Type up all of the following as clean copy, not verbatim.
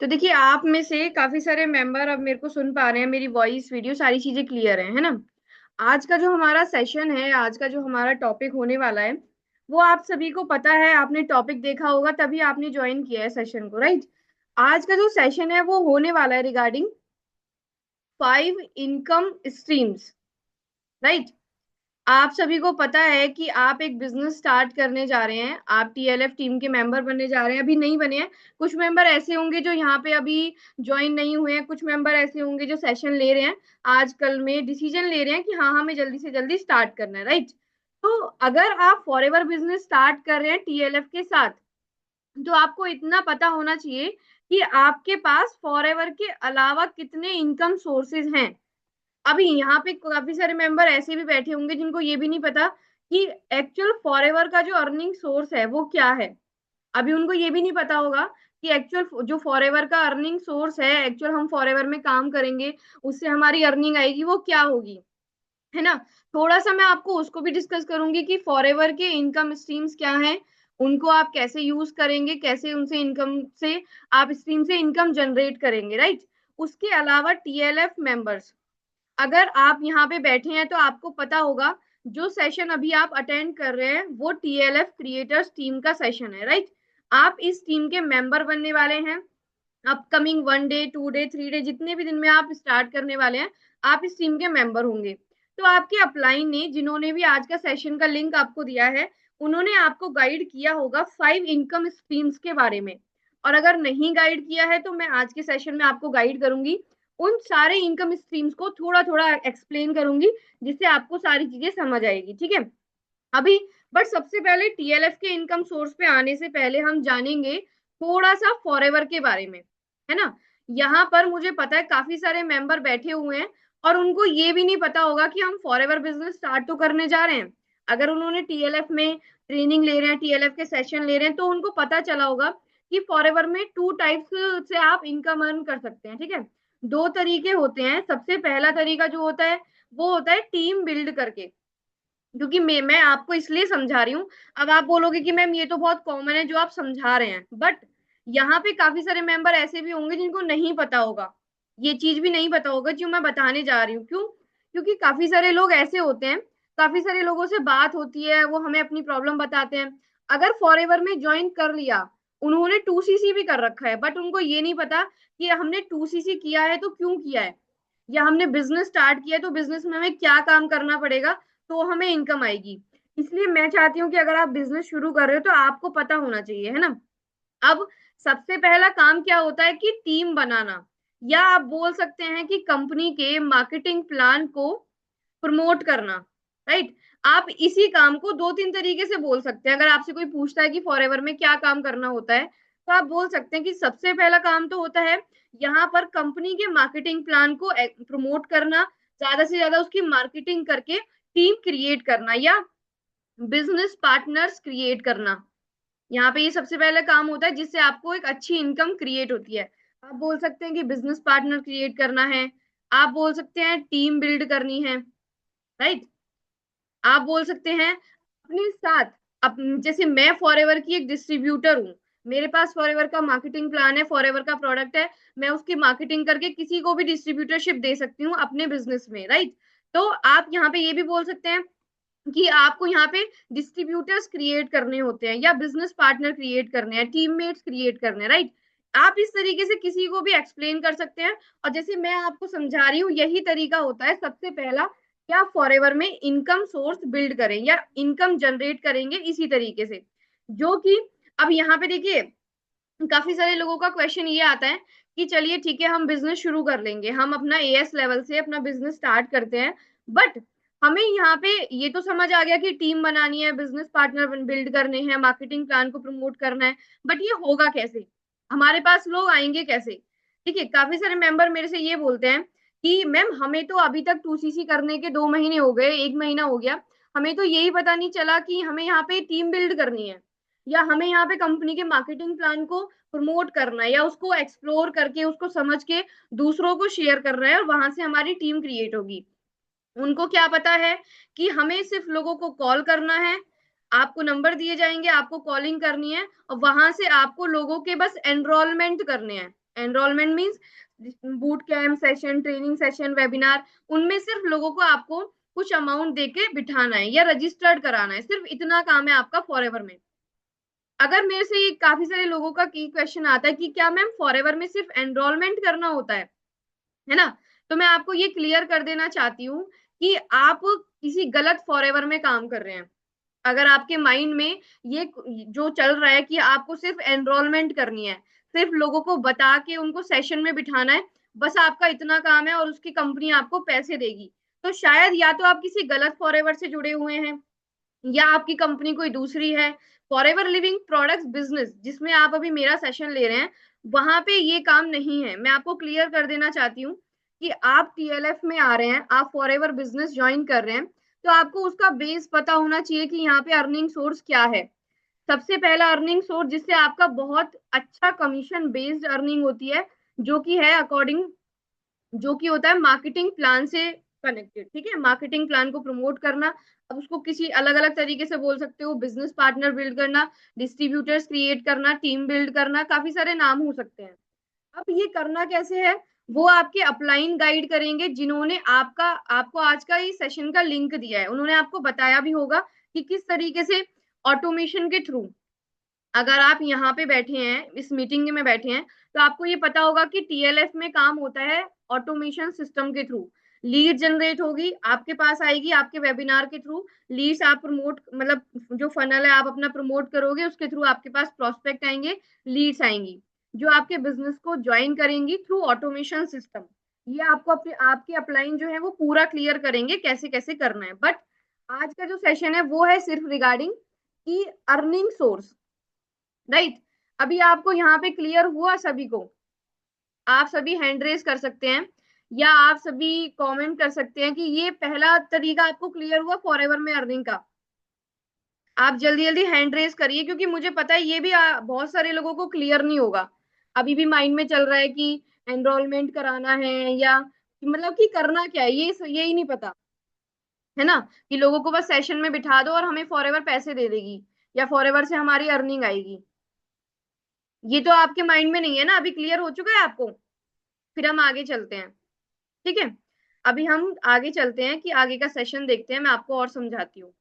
तो देखिए, आप में से काफी सारे मेंबर अब मेरे को सुन पा रहे हैं, मेरी वॉइस वीडियो सारी चीजें क्लियर है ना। आज का जो हमारा सेशन है, आज का जो हमारा टॉपिक होने वाला है, वो आप सभी को पता है। आपने टॉपिक देखा होगा तभी आपने ज्वाइन किया है सेशन को, राइट। आज का जो सेशन है वो होने वाला है रिगार्डिंग 5 इनकम स्ट्रीम्स, राइट। आप सभी को पता है कि आप एक बिजनेस स्टार्ट करने जा रहे हैं, आप टीएलएफ टीम के मेंबर बनने जा रहे हैं, अभी नहीं बने हैं। कुछ मेंबर ऐसे होंगे जो यहाँ पे अभी ज्वाइन नहीं हुए हैं, कुछ मेंबर ऐसे होंगे जो सेशन ले रहे हैं, आजकल में डिसीजन ले रहे हैं कि हाँ हमें जल्दी से जल्दी स्टार्ट करना है, राइट। तो अगर आप फॉरएवर बिजनेस स्टार्ट कर रहे हैं टीएलएफ के साथ, तो आपको इतना पता होना चाहिए कि आपके पास फॉरएवर के अलावा कितने इनकम सोर्सेज हैं। अभी यहाँ पे काफी सारे मेंबर ऐसे भी बैठे होंगे जिनको ये भी नहीं पता कि एक्चुअल फॉरएवर का जो अर्निंग सोर्स है वो क्या है। अभी उनको ये भी नहीं पता होगा कि एक्चुअल जो फॉरएवर का अर्निंग सोर्स है, एक्चुअल हम फॉरएवर में काम करेंगे उससे हमारी अर्निंग आएगी वो क्या होगी, है ना। थोड़ा सा मैं आपको उसको भी डिस्कस करूंगी कि फॉरएवर के इनकम स्ट्रीम्स क्या हैं, उनको आप कैसे यूज करेंगे, कैसे उनसे इनकम से आप स्ट्रीम से इनकम जनरेट करेंगे, राइट। उसके अलावा टीएलएफ मेंबर्स, अगर आप यहाँ पे बैठे हैं तो आपको पता होगा जो सेशन अभी आप अटेंड कर रहे हैं वो टीएलएफ क्रिएटर्स टीम का सेशन है, राइट। आप इस टीम के मेंबर बनने वाले हैं। अपकमिंग 1 डे 2 डे 3 डे जितने भी दिन में आप स्टार्ट करने वाले हैं, आप इस टीम के मेंबर होंगे। तो आपके अपलाइन ने, जिन्होंने भी आज का सेशन का लिंक आपको दिया है, उन्होंने आपको गाइड किया होगा 5 इनकम स्ट्रीम्स के बारे में। और अगर नहीं गाइड किया है तो मैं आज के सेशन में आपको गाइड करूंगी, उन सारे इनकम स्ट्रीम्स को थोड़ा थोड़ा एक्सप्लेन करूंगी, जिससे आपको सारी चीजें समझ आएगी, ठीक है। अभी बट सबसे पहले टीएलएफ के इनकम सोर्स पे आने से पहले हम जानेंगे थोड़ा सा फॉरएवर के बारे में, है ना। यहाँ पर मुझे पता है काफी सारे मेंबर बैठे हुए हैं और उनको ये भी नहीं पता होगा कि हम फॉरएवर बिजनेस स्टार्ट तो करने जा रहे हैं। अगर उन्होंने टीएलएफ में ट्रेनिंग ले रहे हैं, टीएलएफ के सेशन ले रहे हैं, तो उनको पता चला होगा कि फॉरएवर में 2 टाइप्स से आप इनकम अर्न कर सकते हैं, ठीक है। 2 तरीके होते हैं। सबसे पहला तरीका जो होता है वो होता है टीम बिल्ड करके, क्योंकि मैं आपको इसलिए समझा रही हूँ। अब आप बोलोगे कि मैम ये तो बहुत कॉमन है जो आप समझा रहे हैं, बट यहाँ पे काफी सारे मेंबर ऐसे भी होंगे जिनको नहीं पता होगा, ये चीज भी नहीं पता होगा जो मैं बताने जा रही हूँ। क्यों? क्योंकि काफी सारे लोग ऐसे होते हैं, काफी सारे लोगों से बात होती है, वो हमें अपनी प्रॉब्लम बताते हैं। अगर फॉरएवर में ज्वाइन कर लिया, उन्होंने 2सीसी भी कर रखा है, बट उनको ये नहीं पता कि हमने 2सीसी किया है तो क्यों किया है, या हमने बिजनेस स्टार्ट किया है तो बिजनेस में हमें क्या काम करना पड़ेगा तो हमें इनकम आएगी। इसलिए मैं चाहती हूँ कि अगर आप बिजनेस शुरू कर रहे हो तो आपको पता होना चाहिए, है ना। अब सबसे पहला काम क्या होता है कि टीम बनाना, या आप बोल सकते हैं कि कंपनी के मार्केटिंग प्लान को प्रमोट करना, राइट। आप इसी काम को 2 3 तरीके से बोल सकते हैं। अगर आपसे कोई पूछता है कि फॉरएवर में क्या काम करना होता है, तो आप बोल सकते हैं कि सबसे पहला काम तो होता है यहाँ पर कंपनी के मार्केटिंग प्लान को प्रमोट करना, ज्यादा से ज्यादा उसकी मार्केटिंग करके टीम क्रिएट करना, या बिजनेस पार्टनर्स क्रिएट करना। यहाँ पे ये सबसे पहला काम होता है जिससे आपको एक अच्छी इनकम क्रिएट होती है। आप बोल सकते हैं कि बिजनेस पार्टनर क्रिएट करना है, आप बोल सकते हैं टीम बिल्ड करनी है, राइट। आप बोल सकते हैं अपने साथ, जैसे मैं फॉरएवर की एक डिस्ट्रीब्यूटर हूँ, मेरे पास फॉरएवर का मार्केटिंग प्लान है, फॉरएवर का प्रोडक्ट है, मैं उसकी मार्केटिंग करके किसी को भी डिस्ट्रीब्यूटरशिप दे सकती हूँ अपने बिजनेस में, राइट। तो आप यहाँ पे ये भी बोल सकते हैं कि आपको यहाँ पे डिस्ट्रीब्यूटर्स क्रिएट करने होते हैं, या बिजनेस पार्टनर क्रिएट करने हैं, टीममेट्स क्रिएट करने हैं, राइट। आप इस तरीके से किसी को भी एक्सप्लेन कर सकते हैं। और जैसे मैं आपको समझा रही हूँ यही तरीका होता है सबसे पहला कि आप फॉरएवर में इनकम सोर्स बिल्ड करें या इनकम जनरेट करेंगे इसी तरीके से, जो कि अब यहाँ पे देखिए काफी सारे लोगों का क्वेश्चन ये आता है कि चलिए ठीक है हम बिजनेस शुरू कर लेंगे, हम अपना एएस लेवल से अपना बिजनेस स्टार्ट करते हैं, बट हमें यहाँ पे ये तो समझ आ गया कि टीम बनानी है, बिजनेस पार्टनर बिल्ड करने हैं, मार्केटिंग प्लान को प्रमोट करना है, बट ये होगा कैसे, हमारे पास लोग आएंगे कैसे। ठीक है, काफी सारे मेंबर मेरे से ये बोलते हैं कि मैम हमें तो अभी तक 2सीसी करने के 2 महीने हो गए, 1 महीना हो गया, हमें तो यही पता नहीं चला कि हमें यहाँ पे टीम बिल्ड करनी है, या हमें यहाँ पे कंपनी के मार्केटिंग प्लान को प्रमोट करना है, या उसको एक्सप्लोर करके उसको समझ के दूसरों को शेयर कर रहा है और वहां से हमारी टीम क्रिएट होगी। उनको क्या पता है कि हमें सिर्फ लोगों को कॉल करना है, आपको नंबर दिए जाएंगे, आपको कॉलिंग करनी है और वहां से आपको लोगों के बस एनरोलमेंट करने हैं, enrolment means boot camp session, training session, webinar, उनमें सिर्फ लोगों को आपको कुछ अमाउंट देके बिठाना है या रजिस्टर्ड कराना है, सिर्फ इतना काम है आपका फॉरएवर में। अगर मेरे से काफी सारे लोगों का की क्वेश्चन आता है कि क्या मैम फॉरएवर में सिर्फ एनरोलमेंट करना होता है ना, तो मैं आपको ये क्लियर कर देना चाहती हूँ कि आप किसी गलत फॉरएवर में काम कर रहे हैं। अगर आपके माइंड में ये जो चल रहा है कि आपको सिर्फ एनरोलमेंट करनी है, सिर्फ लोगों को बता के उनको सेशन में बिठाना है, बस आपका इतना काम है और उसकी कंपनी आपको पैसे देगी, तो शायद या तो आप किसी गलत फॉरएवर से जुड़े हुए हैं या आपकी कंपनी कोई दूसरी है। फॉरएवर लिविंग प्रोडक्ट्स बिजनेस जिसमें आप अभी मेरा सेशन ले रहे हैं, वहां पे ये काम नहीं है। मैं आपको क्लियर कर देना चाहती हूँ कि आप टीएलएफ में आ रहे हैं, आप फॉरएवर बिजनेस ज्वाइन कर रहे हैं, तो आपको उसका बेस पता होना चाहिए कि यहाँ पे अर्निंग सोर्स क्या है। सबसे पहला अर्निंग सोर्स जिससे आपका बहुत अच्छा कमीशन बेस्ड अर्निंग होती है, जो कि है अकॉर्डिंग, जो कि होता है मार्केटिंग प्लान से कनेक्टेड। ठीक है, मार्केटिंग प्लान को प्रमोट करना, अब उसको किसी अलग अलग तरीके से बोल सकते हो, बिजनेस पार्टनर बिल्ड करना, डिस्ट्रीब्यूटर्स क्रिएट करना, टीम बिल्ड करना, काफी सारे नाम हो सकते हैं। अब ये करना कैसे है, वो आपके अपलाइन गाइड करेंगे, जिन्होंने आपको आज का इस सेशन का लिंक दिया है, उन्होंने आपको बताया भी होगा कि किस तरीके से ऑटोमेशन के थ्रू, अगर आप यहाँ पे बैठे हैं, इस मीटिंग में बैठे हैं, तो आपको ये पता होगा कि टीएलएफ में काम होता है ऑटोमेशन सिस्टम के थ्रू। लीड जनरेट होगी, आपके पास आएगी, आपके वेबिनार के थ्रू लीड्स आप प्रमोट, मतलब जो फनल है आप अपना प्रमोट करोगे, उसके थ्रू आपके पास प्रोस्पेक्ट आएंगे, लीड्स आएंगी, जो आपके बिजनेस को ज्वाइन करेंगी थ्रू ऑटोमेशन सिस्टम। ये आपको अपने आपके अपलाइन जो है वो पूरा क्लियर करेंगे कैसे कैसे करना है। बट आज का जो सेशन है वो है सिर्फ रिगार्डिंग की अर्निंग सोर्स, राइट। अभी आपको यहाँ पे क्लियर हुआ सभी को? आप सभी हैंड रेस कर सकते हैं या आप सभी कमेंट कर सकते हैं कि ये पहला तरीका आपको क्लियर हुआ फॉरएवर में अर्निंग का। आप जल्दी जल्दी हैंड रेस करिए, क्योंकि मुझे पता है ये भी बहुत सारे लोगों को क्लियर नहीं होगा। अभी भी माइंड में चल रहा है कि एनरोलमेंट कराना है या मतलब कि करना क्या है, ये यही नहीं पता है ना, कि लोगों को बस सेशन में बिठा दो और हमें फॉरएवर पैसे दे देगी या फॉरएवर से हमारी अर्निंग आएगी। ये तो आपके माइंड में नहीं है ना, अभी क्लियर हो चुका है आपको। फिर हम आगे चलते हैं, ठीक है। अभी हम आगे चलते हैं कि आगे का सेशन देखते हैं, मैं आपको और समझाती हूँ।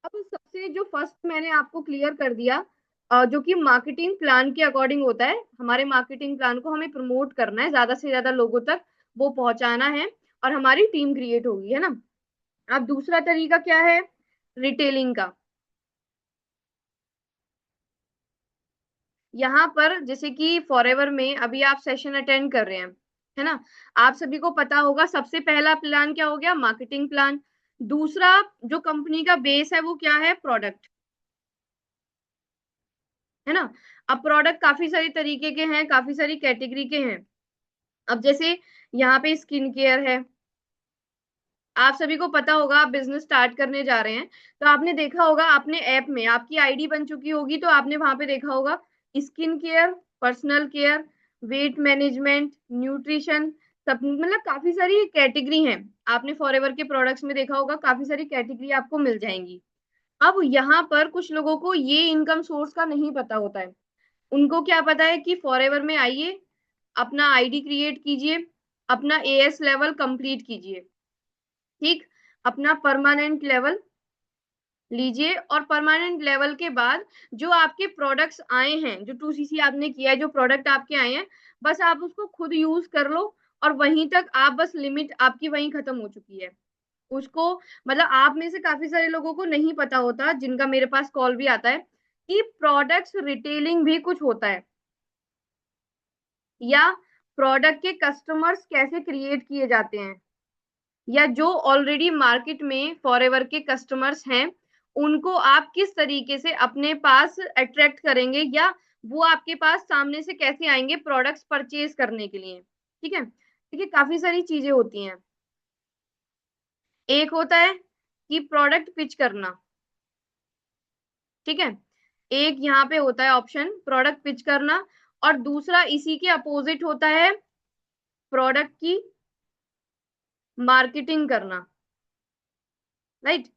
अब सबसे जो फर्स्ट मैंने आपको क्लियर कर दिया, जो कि मार्केटिंग प्लान के अकॉर्डिंग होता है, हमारे मार्केटिंग प्लान को हमें प्रमोट करना है, ज्यादा से ज्यादा लोगों तक वो पहुंचाना है और हमारी टीम क्रिएट होगी, है ना। अब दूसरा तरीका क्या है, रिटेलिंग का। यहाँ पर जैसे कि फॉरएवर में अभी आप सेशन अटेंड कर रहे हैं, है ना, आप सभी को पता होगा सबसे पहला प्लान क्या हो गया, मार्केटिंग प्लान। दूसरा जो कंपनी का बेस है वो क्या है, प्रोडक्ट, है ना। अब प्रोडक्ट काफी सारी तरीके के हैं, काफी सारी कैटेगरी के हैं। अब जैसे यहाँ पे स्किन केयर है, आप सभी को पता होगा, आप बिजनेस स्टार्ट करने जा रहे हैं, तो आपने देखा होगा, आपने ऐप में आपकी आईडी बन चुकी होगी, तो आपने वहां पे देखा होगा skin care, personal care, weight management, nutrition, सब मतलब काफी सारी कैटेगरी हैं। आपने फॉरएवर के प्रोडक्ट्स में देखा होगा, काफी सारी कैटेगरी आपको मिल जाएंगी। अब यहाँ पर कुछ लोगों को ये इनकम सोर्स का नहीं पता होता है। उनको क्या पता है कि फॉरएवर में आइए, अपना आईडी क्रिएट कीजिए, अपना एएस लेवल कंप्लीट कीजिए, ठीक, अपना परमानेंट लेवल लीजिए, और परमानेंट लेवल के बाद जो आपके प्रोडक्ट्स आए हैं, जो 2सीसी आपने किया है, जो प्रोडक्ट आपके आए हैं, बस आप उसको खुद यूज कर लो, और वहीं तक आप बस लिमिट आपकी वहीं खत्म हो चुकी है। उसको मतलब आप में से काफी सारे लोगों को नहीं पता होता, जिनका मेरे पास कॉल भी आता है, कि प्रोडक्ट्स रिटेलिंग भी कुछ होता है, या प्रोडक्ट के कस्टमर्स कैसे क्रिएट किए जाते हैं, या जो ऑलरेडी मार्केट में फॉरएवर के कस्टमर्स हैं, उनको आप किस तरीके से अपने पास अट्रैक्ट करेंगे, या वो आपके पास सामने से कैसे आएंगे प्रोडक्ट्स परचेज करने के लिए। ठीक है, देखिए काफी सारी चीजें होती हैं। एक होता है कि प्रोडक्ट पिच करना, ठीक है, एक यहाँ पे होता है ऑप्शन प्रोडक्ट पिच करना, और दूसरा इसी के अपोजिट होता है प्रोडक्ट की मार्केटिंग करना, राइट।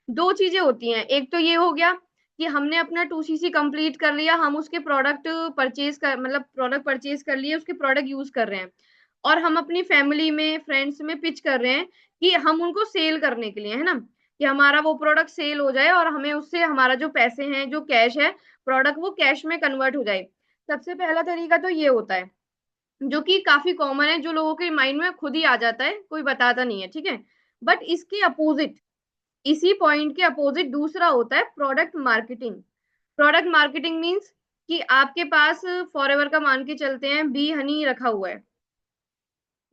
दो चीजें होती हैं, एक तो ये हो गया कि हमने अपना 2cc कंप्लीट कर लिया, हम उसके प्रोडक्ट परचेज कर मतलब प्रोडक्ट परचेज कर लिए, उसके प्रोडक्ट यूज कर रहे हैं, और हम अपनी फैमिली में फ्रेंड्स में पिच कर रहे हैं कि हम उनको सेल करने के लिए, है ना, कि हमारा वो प्रोडक्ट सेल हो जाए और हमें उससे हमारा जो पैसे हैं, जो कैश है, प्रोडक्ट वो कैश में कन्वर्ट हो जाए। सबसे पहला तरीका तो ये होता है, जो कि काफी कॉमन है, जो लोगों के माइंड में खुद ही आ जाता है, कोई बताता नहीं है, ठीक है। बट इसके अपोजिट, इसी पॉइंट के अपोजिट दूसरा होता है product marketing. Product marketing means कि आपके पास फॉरएवर का मान के चलते हैं बी हनी रखा हुआ है,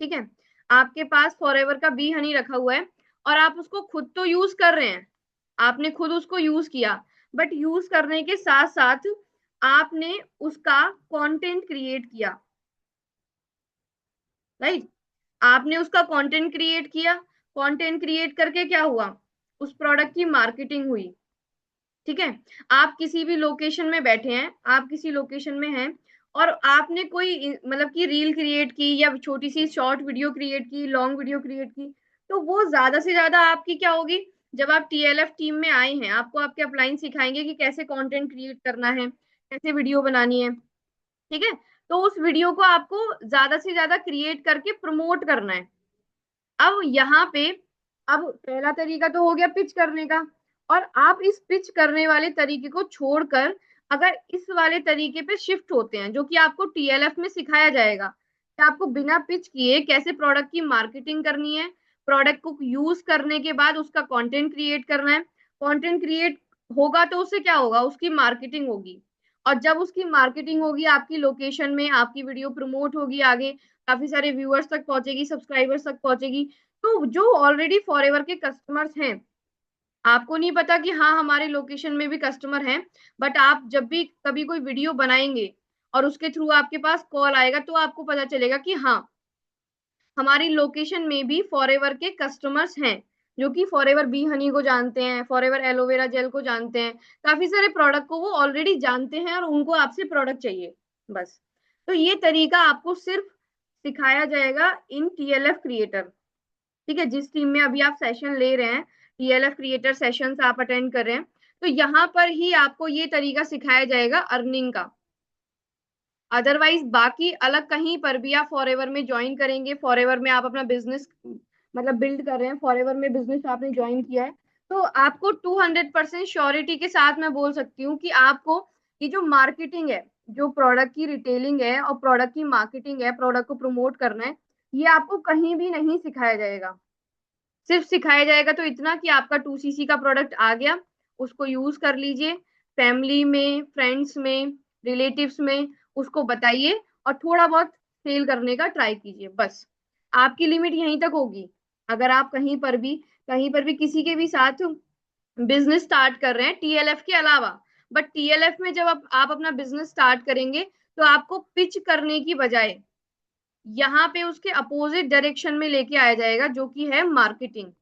ठीक है, आपके पास फॉरएवर का बी हनी रखा हुआ है, और आप उसको खुद तो यूज कर रहे हैं, आपने खुद उसको यूज किया, बट यूज करने के साथ साथ आपने उसका कंटेंट क्रिएट किया, राइट। आपने उसका कंटेंट क्रिएट किया, कंटेंट क्रिएट करके क्या हुआ, उस प्रोडक्ट की मार्केटिंग हुई, ठीक है। आप किसी भी लोकेशन में बैठे हैं, आप किसी लोकेशन में हैं, और आपने कोई मतलब कि रील क्रिएट की या छोटी सी शॉर्ट वीडियो क्रिएट की, लॉन्ग वीडियो क्रिएट की, तो वो ज्यादा से ज्यादा आपकी क्या होगी, जब आप टीएलएफ टीम में आए हैं, आपको आपके अपलाइन सिखाएंगे कि कैसे कंटेंट क्रिएट करना है, कैसे वीडियो बनानी है, ठीक है। तो उस वीडियो को आपको ज्यादा से ज्यादा क्रिएट करके प्रमोट करना है। अब यहाँ पे, अब पहला तरीका तो हो गया पिच करने का, और आप इस पिच करने वाले तरीके को छोड़कर अगर इस वाले तरीके पे शिफ्ट होते हैं, जो कि आपको टीएलएफ में सिखाया जाएगा कि आपको बिना पिच किए कैसे प्रोडक्ट की मार्केटिंग करनी है, प्रोडक्ट को यूज करने के बाद उसका कंटेंट क्रिएट करना है, कंटेंट क्रिएट होगा तो उससे क्या होगा, उसकी मार्केटिंग होगी, और जब उसकी मार्केटिंग होगी आपकी लोकेशन में, आपकी वीडियो प्रमोट होगी आगे, काफी सारे व्यूअर्स तक पहुंचेगी, सब्सक्राइबर्स तक पहुंचेगी, तो जो ऑलरेडी फॉरएवर के कस्टमर्स हैं, आपको नहीं पता कि हाँ हमारे लोकेशन में भी कस्टमर हैं, बट आप जब भी कभी कोई वीडियो बनाएंगे और उसके थ्रू आपके पास कॉल आएगा, तो आपको पता चलेगा कि हाँ हमारी लोकेशन में भी फॉरएवर के कस्टमर्स हैं, जो कि फॉरएवर बी हनी को जानते हैं, फॉरएवर एलोवेरा जेल को जानते हैं, काफी सारे प्रोडक्ट को वो ऑलरेडी जानते हैं और उनको आपसे प्रोडक्ट चाहिए, बस। तो ये तरीका आपको सिर्फ सिखाया जाएगा इन टीएलएफ क्रिएटर, ठीक है, जिस टीम में अभी आप सेशन ले रहे हैं, टीएलएफ क्रिएटर सेशंस आप अटेंड कर रहे हैं, तो यहाँ पर ही आपको ये तरीका सिखाया जाएगा अर्निंग का। अदरवाइज बाकी अलग कहीं पर भी आप फॉरएवर में ज्वाइन करेंगे, फॉरएवर में आप अपना बिजनेस मतलब बिल्ड कर रहे हैं, फॉरएवर में बिजनेस आपने ज्वाइन किया है, तो आपको 200% श्योरिटी के साथ मैं बोल सकती हूँ कि आपको ये जो मार्केटिंग है, जो प्रोडक्ट की रिटेलिंग है और प्रोडक्ट की मार्केटिंग है, प्रोडक्ट को प्रमोट करना है, ये आपको कहीं भी नहीं सिखाया जाएगा। सिर्फ सिखाया जाएगा तो इतना कि आपका 2cc का प्रोडक्ट आ गया, उसको यूज कर लीजिए, फैमिली में, फ्रेंड्स में, रिलेटिव्स में उसको बताइए, और थोड़ा बहुत सेल करने का ट्राई कीजिए, बस। आपकी लिमिट यहीं तक होगी। अगर आप कहीं पर भी किसी के भी साथ बिजनेस स्टार्ट कर रहे हैं टीएलएफ के अलावा, बट टीएलएफ में जब आप अपना बिजनेस स्टार्ट करेंगे, तो आपको पिच करने की बजाय यहाँ पे उसके अपोजिट डायरेक्शन में लेके आया जाएगा, जो कि है मार्केटिंग,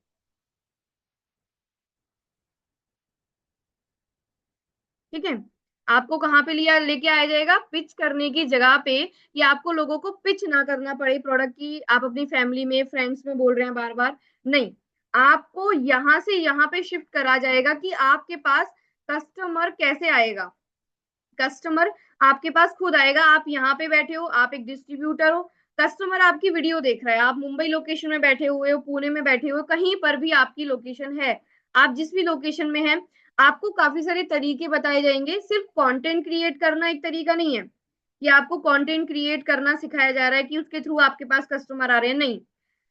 ठीक है। आपको कहाँ पे लिया लेके आया जाएगा, पिच करने की जगह पे, कि आपको लोगों को पिच ना करना पड़े प्रोडक्ट की, आप अपनी फैमिली में, फ्रेंड्स में बोल रहे हैं बार बार, नहीं, आपको यहाँ से यहाँ पे शिफ्ट करा जाएगा कि आपके पास कस्टमर कैसे आएगा। कस्टमर आपके पास खुद आएगा, आप यहाँ पे बैठे हो, आप एक डिस्ट्रीब्यूटर हो, कस्टमर आपकी वीडियो देख रहा है, आप मुंबई लोकेशन में बैठे हुए हो, पुणे में बैठे हुए हो, कहीं पर भी आपकी लोकेशन है, आप जिस भी लोकेशन में है, आपको काफी सारे तरीके बताए जाएंगे। सिर्फ कंटेंट क्रिएट करना एक तरीका नहीं है कि आपको कंटेंट क्रिएट करना सिखाया जा रहा है कि उसके थ्रू आपके पास कस्टमर आ रहे हैं, नहीं।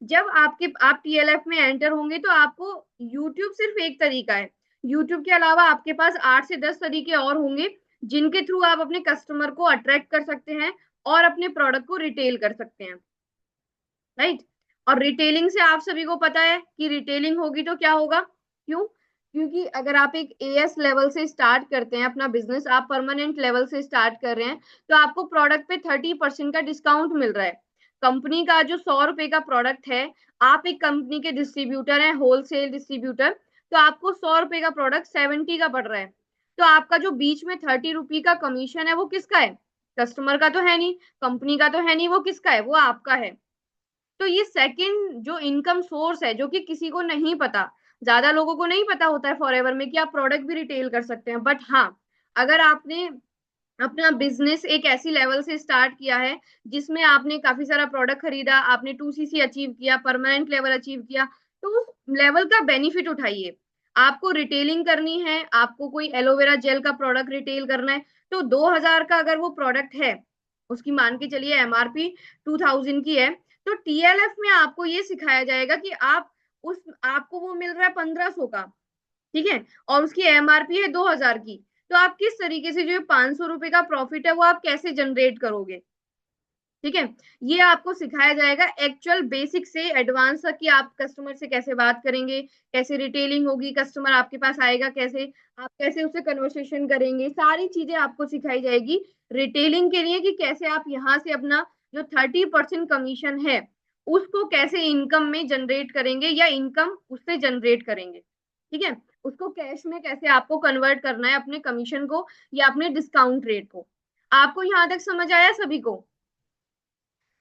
जब आप टीएलएफ में एंटर होंगे तो आपको यूट्यूब सिर्फ एक तरीका है, यूट्यूब के अलावा आपके पास 8 से 10 तरीके और होंगे, जिनके थ्रू आप अपने कस्टमर को अट्रैक्ट कर सकते हैं और अपने प्रोडक्ट को रिटेल कर सकते हैं, राइट। और रिटेलिंग से आप सभी को पता है कि रिटेलिंग होगी तो क्या होगा, क्यों, क्योंकि अगर आप एक एएस लेवल से स्टार्ट करते हैं अपना बिजनेस, आप परमानेंट लेवल से स्टार्ट कर रहे हैं, तो आपको प्रोडक्ट पे 30% का डिस्काउंट मिल रहा है। कंपनी का जो 100 रुपए का प्रोडक्ट है, आप एक कंपनी के डिस्ट्रीब्यूटर हैं, होलसेल डिस्ट्रीब्यूटर, तो आपको 100 रुपए का प्रोडक्ट 70 का पड़ रहा है, तो आपका जो बीच में 30 रुपए का कमीशन है वो किसका है, कस्टमर का तो है नहीं, कंपनी का तो है नहीं, वो किसका है, वो आपका है। तो ये सेकंड जो इनकम सोर्स है, जो कि किसी को नहीं पता, ज्यादा लोगों को नहीं पता होता है फॉरएवर में कि आप प्रोडक्ट भी रिटेल कर सकते हैं। बट हाँ, अगर आपने अपना बिजनेस एक ऐसी लेवल से स्टार्ट किया है जिसमें आपने काफी सारा प्रोडक्ट खरीदा, आपने 2CC अचीव किया, परमानेंट लेवल अचीव किया, तो उस लेवल का बेनिफिट उठाइए। आपको रिटेलिंग करनी है, आपको कोई एलोवेरा जेल का प्रोडक्ट रिटेल करना है, तो 2,000 का अगर वो प्रोडक्ट है, उसकी मान के चलिए एमआरपी 2,000 की है, तो टीएलएफ में आपको ये सिखाया जाएगा कि आप उस आपको वो मिल रहा है 1,500 का, ठीक है, और उसकी एमआरपी है 2,000 की, तो आप किस तरीके से जो 500 रुपए का प्रॉफिट है वो आप कैसे जनरेट करोगे। ठीक है, ये आपको सिखाया जाएगा एक्चुअल बेसिक से एडवांस तक कि आप कस्टमर से कैसे बात करेंगे, कैसे रिटेलिंग होगी, कस्टमर आपके पास आएगा कैसे, आप कैसे उससे कन्वर्सेशन करेंगे, सारी चीजें आपको सिखाई जाएगी रिटेलिंग के लिए, कि कैसे आप यहाँ से अपना जो 30% कमीशन है उसको कैसे इनकम में जनरेट करेंगे, या इनकम उससे जनरेट करेंगे। ठीक है, उसको कैश में कैसे आपको कन्वर्ट करना है, अपने कमीशन को या अपने डिस्काउंट रेट को। आपको यहाँ तक समझ आया सभी को?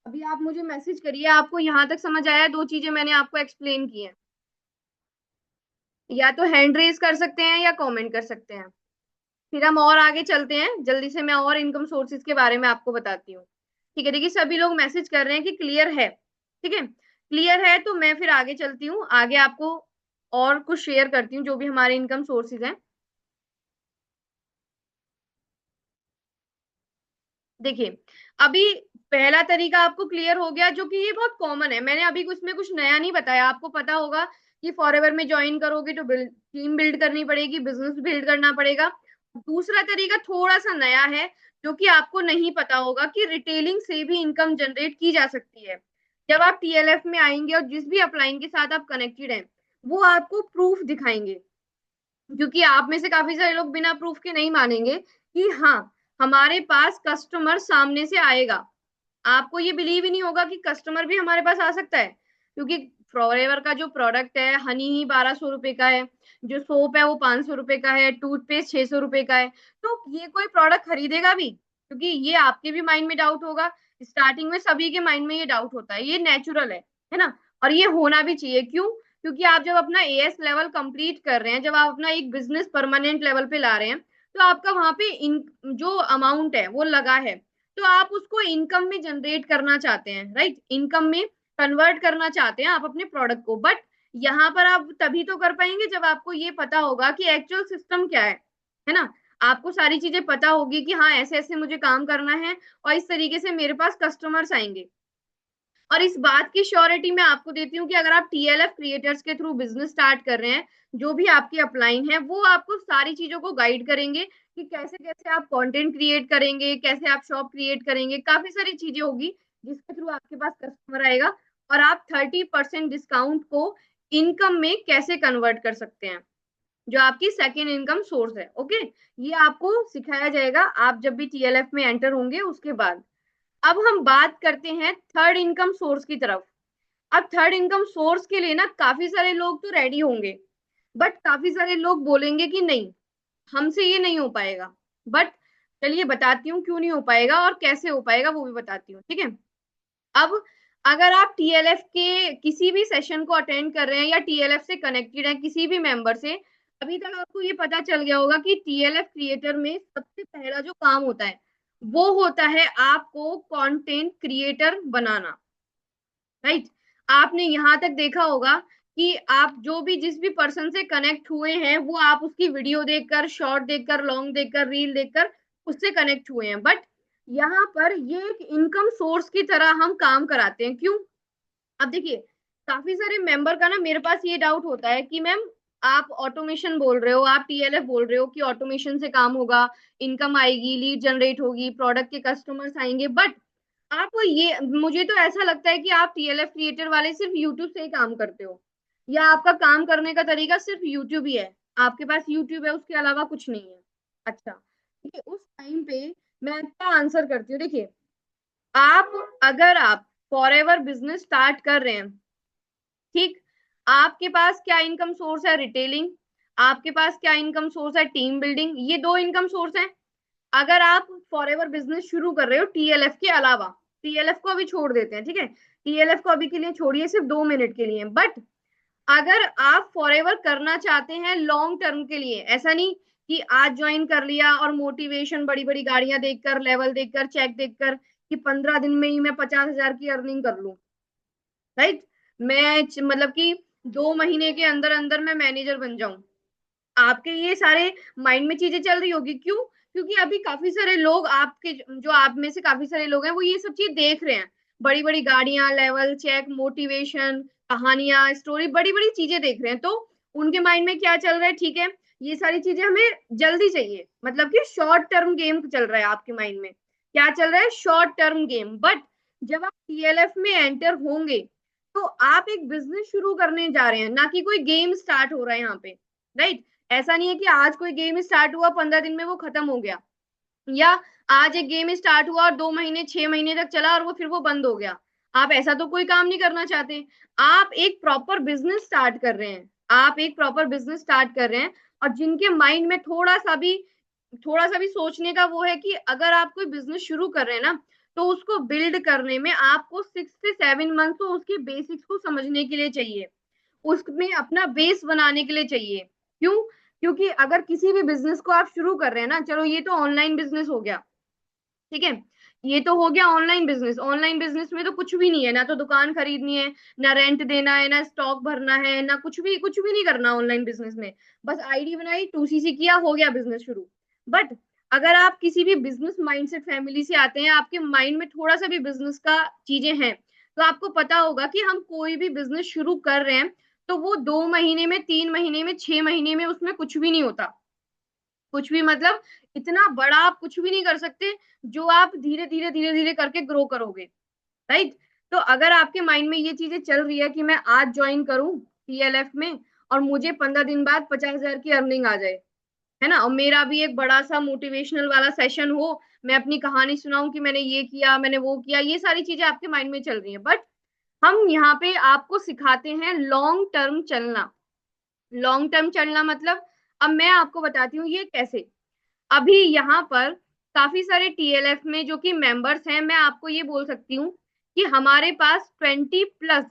अभी आप मुझे मैसेज करिए, आपको यहाँ तक समझ आया? दो चीजें मैंने आपको एक्सप्लेन की हैं, या तो हैंड रेज कर सकते हैं या कमेंट कर सकते हैं। फिर हम और आगे चलते हैं, जल्दी से मैं और इनकम सोर्सेज के बारे में आपको बताती हूँ। ठीक है, देखिए सभी लोग मैसेज कर रहे हैं कि क्लियर है। ठीक है, क्लियर है तो मैं फिर आगे चलती हूँ, आगे आपको और कुछ शेयर करती हूँ जो भी हमारे इनकम सोर्सेज हैं। देखिए, अभी पहला तरीका आपको क्लियर हो गया, जो कि ये बहुत कॉमन है, मैंने अभी उसमें कुछ नया नहीं बताया। आपको पता होगा कि फॉरएवर में ज्वाइन करोगे तो टीम बिल्ड करनी पड़ेगी, बिजनेस बिल्ड करना पड़ेगा। दूसरा तरीका थोड़ा सा नया है, जो कि आपको नहीं पता होगा, कि रिटेलिंग से भी इनकम जनरेट की जा सकती है। जब आप टीएलएफ में आएंगे और जिस भी अपलाइन के साथ आप कनेक्टेड हैं, वो आपको प्रूफ दिखाएंगे, क्योंकि आप में से काफी सारे लोग बिना प्रूफ के नहीं मानेंगे कि हाँ, हमारे पास कस्टमर सामने से आएगा। आपको ये बिलीव ही नहीं होगा कि कस्टमर भी हमारे पास आ सकता है, क्योंकि फॉरएवर का जो प्रोडक्ट है, हनी ही 1,200 रुपए का है, जो सोप है वो 500 रुपए का है, टूथपेस्ट 600 रुपए का है। तो ये कोई प्रोडक्ट खरीदेगा भी? क्योंकि ये आपके भी माइंड में डाउट होगा, स्टार्टिंग में सभी के माइंड में ये डाउट होता है, ये नेचुरल है ना। और ये होना भी चाहिए, क्यों? क्योंकि आप जब अपना एएस लेवल कंप्लीट कर रहे हैं, जब आप अपना एक बिजनेस परमानेंट लेवल पे ला रहे हैं, तो आपका वहां पे जो अमाउंट है वो लगा है, तो आप उसको इनकम में जनरेट करना चाहते हैं, राइट, इनकम में कन्वर्ट करना चाहते हैं आप अपने प्रोडक्ट को। बट यहाँ पर आप तभी तो कर पाएंगे जब आपको ये पता होगा कि एक्चुअल सिस्टम क्या है ना। आपको सारी चीजें पता होगी कि हाँ, ऐसे ऐसे मुझे काम करना है और इस तरीके से मेरे पास कस्टमर्स आएंगे। और इस बात की श्योरिटी मैं आपको देती हूँ कि अगर आप टीएलएफ क्रिएटर्स के थ्रू बिजनेस स्टार्ट कर रहे हैं, जो भी आपकी अपलाइन है वो आपको सारी चीजों को गाइड करेंगे, कि कैसे कैसे आप कंटेंट क्रिएट करेंगे, कैसे आप शॉप क्रिएट करेंगे, काफी सारी चीजें होगी जिसके थ्रू आपके पास कस्टमर आएगा, और आप 30% डिस्काउंट को इनकम में कैसे कन्वर्ट कर सकते हैं, जो आपकी सेकेंड इनकम सोर्स है। ओके, ये आपको सिखाया जाएगा आप जब भी टीएलएफ में एंटर होंगे उसके बाद। अब हम बात करते हैं थर्ड इनकम सोर्स की तरफ। अब थर्ड इनकम सोर्स के लिए ना काफी सारे लोग तो रेडी होंगे, बट काफी सारे लोग बोलेंगे कि नहीं, हमसे ये नहीं हो पाएगा। बट चलिए बताती हूँ क्यों नहीं हो पाएगा और कैसे हो पाएगा, वो भी बताती हूँ। ठीक है, अब अगर आप टीएलएफ के किसी भी सेशन को अटेंड कर रहे हैं या टीएलएफ से कनेक्टेड हैं किसी भी मेंबर से, अभी तक आपको ये पता चल गया होगा कि टीएलएफ क्रिएटर में सबसे पहला जो काम होता है वो होता है आपको कंटेंट क्रिएटर बनाना, राइट। आपने यहां तक देखा होगा कि आप जो भी जिस भी पर्सन से कनेक्ट हुए हैं, वो आप उसकी वीडियो देखकर, शॉर्ट देखकर, लॉन्ग देखकर, रील देखकर उससे कनेक्ट हुए हैं। बट यहाँ पर ये एक इनकम सोर्स की तरह हम काम कराते हैं, क्यों? अब देखिए, काफी सारे मेंबर का ना मेरे पास ये डाउट होता है कि मैम, आप ऑटोमेशन बोल रहे हो, आप टीएलएफ बोल रहे हो कि ऑटोमेशन से काम होगा, इनकम आएगी, लीड जनरेट होगी, प्रोडक्ट के कस्टमर्स आएंगे, बट आप ये, मुझे तो ऐसा लगता है कि आप टीएलएफ क्रिएटर वाले सिर्फ यूट्यूब से ही काम करते हो, या आपका काम करने का तरीका सिर्फ यूट्यूब ही है, आपके पास यूट्यूब है उसके अलावा कुछ नहीं है। अच्छा, ठीक है, उस टाइम पे मैं क्या आंसर करती हूँ। देखिए, अगर आप फॉरएवर बिजनेस स्टार्ट कर रहे हैं, ठीक, आपके पास क्या इनकम सोर्स है? रिटेलिंग। आपके पास क्या इनकम सोर्स है? Team building. ये दो इनकम सोर्स है। अगर आप फॉरएवर बिजनेस शुरू कर रहे हो टीएलएफ के अलावा, टीएलएफ को अभी छोड़ देते हैं, ठीक है, टीएलएफ को अभी के लिए छोड़िए, सिर्फ 2 मिनट के लिए, बट अगर आप फॉरएवर करना चाहते हैं लॉन्ग टर्म के लिए, ऐसा नहीं कि आज ज्वाइन कर लिया और मोटिवेशन, बड़ी बड़ी गाड़ियां देखकर, लेवल देखकर, चेक देखकर कि 15 दिन में ही मैं 50,000 की अर्निंग कर लूं, राइट। मतलब कि 2 महीने के अंदर अंदर मैं मैनेजर बन जाऊं। आपके ये सारे माइंड में चीजें चल रही होगी, क्यों? क्योंकि अभी काफी सारे लोग आपके, जो आप में से काफी सारे लोग हैं, वो ये सब चीज देख रहे हैं। बड़ी बड़ी गाड़ियां, लेवल चेक, मोटिवेशन, कहानियां, स्टोरी, बड़ी बड़ी चीजें देख रहे हैं। तो उनके माइंड में क्या चल रहा है? ठीक है, ये सारी चीजें हमें जल्दी चाहिए, मतलब कि शॉर्ट टर्म गेम चल रहा है आपके माइंड में। क्या चल रहा है? Short term game. बट जब आप टीएलएफ में एंटर होंगे तो आप एक बिजनेस शुरू करने जा रहे हैं, ना कि कोई गेम स्टार्ट हो रहा है यहाँ पे, राइट। ऐसा नहीं है कि आज कोई गेम स्टार्ट हुआ, 15 दिन में वो खत्म हो गया, या आज एक गेम स्टार्ट हुआ और 2 महीने 6 महीने तक चला और वो फिर वो बंद हो गया। आप ऐसा तो कोई काम नहीं करना चाहते। आप एक प्रॉपर बिजनेस स्टार्ट कर रहे हैं, आप एक प्रॉपर बिजनेस स्टार्ट कर रहे हैं। और जिनके माइंड में थोड़ा सा भी सोचने का वो है कि अगर आप कोई बिजनेस शुरू कर रहे हैं ना, तो उसको बिल्ड करने में आपको 6 से 7 मंथ तो उसके बेसिक्स को समझने के लिए चाहिए, उसमें अपना बेस बनाने के लिए चाहिए। क्यों? क्योंकि अगर किसी भी बिजनेस को आप शुरू कर रहे हैं ना, चलो ये तो ऑनलाइन बिजनेस हो गया, ठीक है, ये तो हो गया ऑनलाइन बिजनेस। ऑनलाइन बिजनेस में तो कुछ भी नहीं है, ना तो दुकान खरीदनी है, ना रेंट देना है, ना स्टॉक भरना है, ना कुछ भी नहीं करना ऑनलाइन बिजनेस में। बस आईडी बनाई, 2CC किया, हो गया बिजनेस शुरू। बट अगर आप किसी भी बिजनेस माइंडसेट फैमिली से आते हैं, आपके माइंड में थोड़ा सा भी बिजनेस का चीजें हैं, तो आपको पता होगा कि हम कोई भी बिजनेस शुरू कर रहे हैं तो वो 2 महीने में, 3 महीने में, 6 महीने में उसमें कुछ भी नहीं होता। कुछ भी मतलब इतना बड़ा आप कुछ भी नहीं कर सकते जो आप धीरे धीरे धीरे धीरे करके ग्रो करोगे, राइट। तो अगर आपके माइंड में ये चीजें चल रही है कि मैं आज ज्वाइन करूं टीएलएफ में और मुझे 15 दिन बाद 50,000 की अर्निंग आ जाए, है ना, और मेरा भी एक बड़ा सा मोटिवेशनल वाला सेशन हो, मैं अपनी कहानी सुनाऊं कि मैंने ये किया, मैंने वो किया, ये सारी चीजें आपके माइंड में चल रही है। बट हम यहाँ पे आपको सिखाते हैं लॉन्ग टर्म चलना। लॉन्ग टर्म चलना मतलब, अब मैं आपको बताती हूँ ये कैसे। अभी यहाँ पर काफी सारे टीएलएफ में जो कि मेंबर्स हैं, मैं आपको ये बोल सकती हूँ कि हमारे पास 20+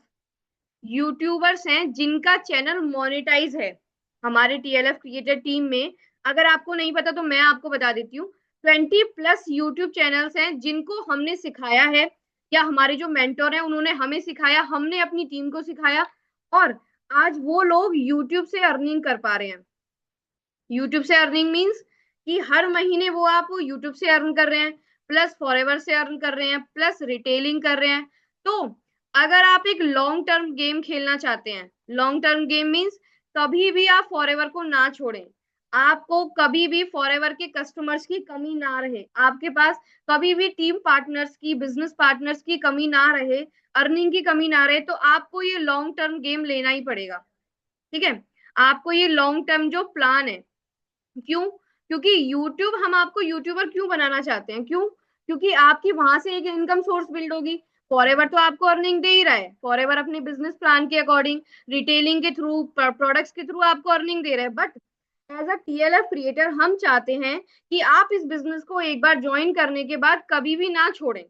यूट्यूबर्स हैं जिनका चैनल मोनेटाइज है हमारे टीएलएफ क्रिएटर टीम में। अगर आपको नहीं पता तो मैं आपको बता देती हूँ, 20+ यूट्यूब चैनल्स हैं जिनको हमने सिखाया है, या हमारे जो मेंटोर हैं उन्होंने हमें सिखाया, हमने अपनी टीम को सिखाया, और आज वो लोग यूट्यूब से अर्निंग कर पा रहे हैं। यूट्यूब से अर्निंग मीन्स कि हर महीने वो आप यूट्यूब से अर्न कर रहे हैं, प्लस फॉरएवर से अर्न कर रहे हैं, प्लस रिटेलिंग कर रहे हैं। तो अगर आप एक लॉन्ग टर्म गेम खेलना चाहते हैं, लॉन्ग टर्म गेम मीन्स कभी भी आप फॉरएवर को ना छोड़ें, आपको कभी भी फॉरएवर के कस्टमर्स की कमी ना रहे, आपके पास कभी भी टीम पार्टनर्स की, बिजनेस पार्टनर्स की कमी ना रहे, अर्निंग की कमी ना रहे, तो आपको ये लॉन्ग टर्म गेम लेना ही पड़ेगा, ठीक है। आपको ये लॉन्ग टर्म जो प्लान है, क्यों? क्योंकि यूट्यूब, हम आपको यूट्यूबर क्यों बनाना चाहते हैं? क्यों? क्योंकि आपकी वहां से एक इनकम सोर्स बिल्ड होगी। फॉरएवर तो आपको अर्निंग दे ही रहा है, फॉरएवर अपने बिजनेस प्लान के अकॉर्डिंग, रिटेलिंग के थ्रू, प्रोडक्ट्स के थ्रू आपको अर्निंग दे रहा है। But as a TLF creator हम चाहते हैं कि आप इस बिजनेस को एक बार ज्वाइन करने के बाद कभी भी ना छोड़ें।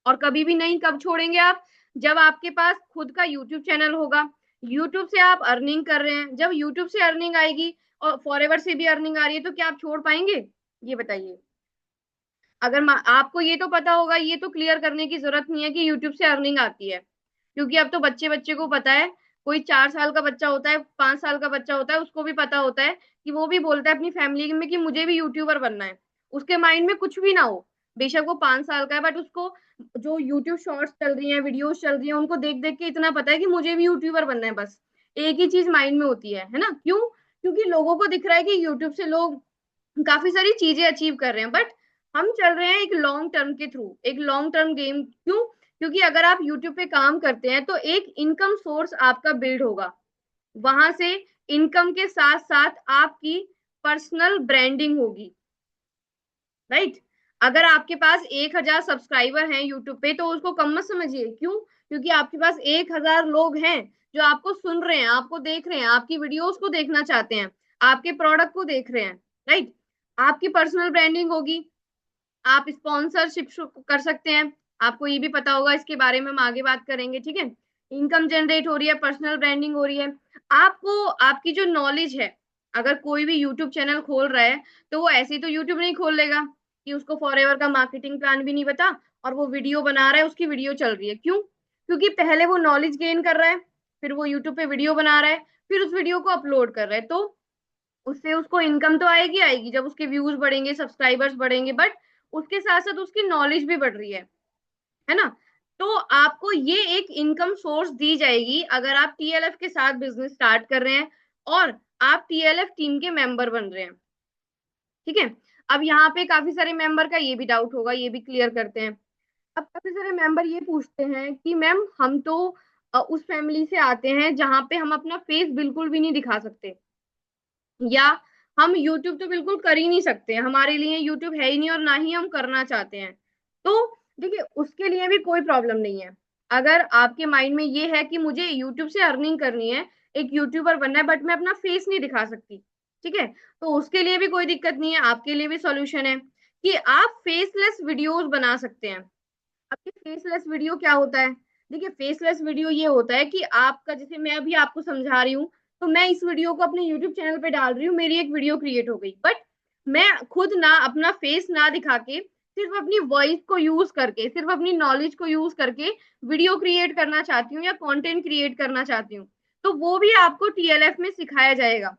और कभी भी नहीं, कब छोड़ेंगे आप? जब आपके पास खुद का यूट्यूब चैनल होगा, यूट्यूब से आप अर्निंग कर रहे हैं, जब यूट्यूब से अर्निंग आएगी और फॉरएवर से भी अर्निंग आ रही है, तो क्या आप छोड़ पाएंगे? ये बताइए। अगर आपको ये तो पता होगा, ये तो क्लियर करने की जरूरत नहीं है कि यूट्यूब से अर्निंग आती है, क्योंकि अब तो बच्चे बच्चे को पता है। कोई 4 साल का बच्चा होता है, 5 साल का बच्चा होता है, उसको भी पता होता है कि वो भी बोलता है अपनी फैमिली में कि मुझे भी यूट्यूबर बनना है। उसके माइंड में कुछ भी ना हो, बेशक वो 5 साल का है, बट उसको जो यूट्यूब शॉर्ट्स चल रही हैं, वीडियोस चल रही हैं, उनको देख देख के इतना पता है कि मुझे भी यूट्यूबर बनना है। बस एक ही चीज माइंड में होती है ना? क्यों? क्योंकि लोगों को दिख रहा है कि यूट्यूब से लोग काफी सारी चीजें अचीव कर रहे हैं। बट हम चल रहे हैं एक लॉन्ग टर्म के थ्रू, एक लॉन्ग टर्म गेम। क्यों? क्योंकि अगर आप यूट्यूब पे काम करते हैं तो एक इनकम सोर्स आपका बिल्ड होगा, वहां से इनकम के साथ साथ आपकी पर्सनल ब्रांडिंग होगी, राइट। अगर आपके पास 1,000 सब्सक्राइबर हैं यूट्यूब पे, तो उसको कम मत समझिए। क्यों? क्योंकि आपके पास 1,000 लोग हैं जो आपको सुन रहे हैं, आपको देख रहे हैं, आपकी वीडियोस को देखना चाहते हैं, आपके प्रोडक्ट को देख रहे हैं, राइट। आपकी पर्सनल ब्रांडिंग होगी, आप स्पॉन्सरशिप कर सकते हैं। आपको ये भी पता होगा, इसके बारे में हम आगे बात करेंगे, ठीक है। इनकम जनरेट हो रही है, पर्सनल ब्रांडिंग हो रही है। आपको आपकी जो नॉलेज है, अगर कोई भी यूट्यूब चैनल खोल रहा है तो वो ऐसे ही तो यूट्यूब नहीं खोल लेगा कि उसको फॉरएवर का मार्केटिंग प्लान भी नहीं पता और वो वीडियो बना रहा है, उसकी वीडियो चल रही है। क्यों? क्योंकि पहले वो नॉलेज गेन कर रहा है, फिर वो यूट्यूब पे वीडियो बना रहा है, फिर उस वीडियो को अपलोड कर रहा है, तो उससे उसको इनकम तो आएगी आएगी जब उसके व्यूज बढ़ेंगे, सब्सक्राइबर्स बढ़ेंगे, बट उसके साथ साथ उसकी नॉलेज भी बढ़ रही है ना। तो आपको ये एक इनकम सोर्स दी जाएगी अगर आप टीएलएफ के साथ बिजनेस स्टार्ट कर रहे हैं और आप टीएलएफ टीम के मेंबर बन रहे हैं। ठीक है। अब यहाँ पे काफी सारे मेंबर का ये भी डाउट होगा, ये भी क्लियर करते हैं। अब काफी सारे मेंबर ये पूछते हैं कि मैम हम तो उस फैमिली से आते हैं जहां पे हम अपना फेस बिल्कुल भी नहीं दिखा सकते, या हम यूट्यूब तो बिल्कुल कर ही नहीं सकते, हमारे लिए यूट्यूब है ही नहीं और ना ही हम करना चाहते हैं। तो देखिए, उसके लिए भी कोई प्रॉब्लम नहीं है। अगर आपके माइंड में ये है कि मुझे यूट्यूब से अर्निंग करनी है, एक यूट्यूबर बनना है, बट मैं अपना फेस नहीं दिखा सकती, ठीक है, तो उसके लिए भी कोई दिक्कत नहीं है। आपके लिए भी सॉल्यूशन है कि आप फेसलेस वीडियोस बना सकते हैं। अब ये फेसलेस वीडियो क्या होता है? देखिए, फेसलेस वीडियो ये होता है कि आपका, जैसे मैं अभी आपको समझा रही हूँ, तो मैं इस वीडियो को अपने यूट्यूब चैनल पे डाल रही हूँ, मेरी एक वीडियो क्रिएट हो गई, बट मैं खुद ना अपना फेस ना दिखा के, सिर्फ अपनी वॉइस को यूज करके, सिर्फ अपनी नॉलेज को यूज करके वीडियो क्रिएट करना चाहती हूँ या कंटेंट क्रिएट करना चाहती हूँ, तो वो भी आपको टीएलएफ में सिखाया जाएगा।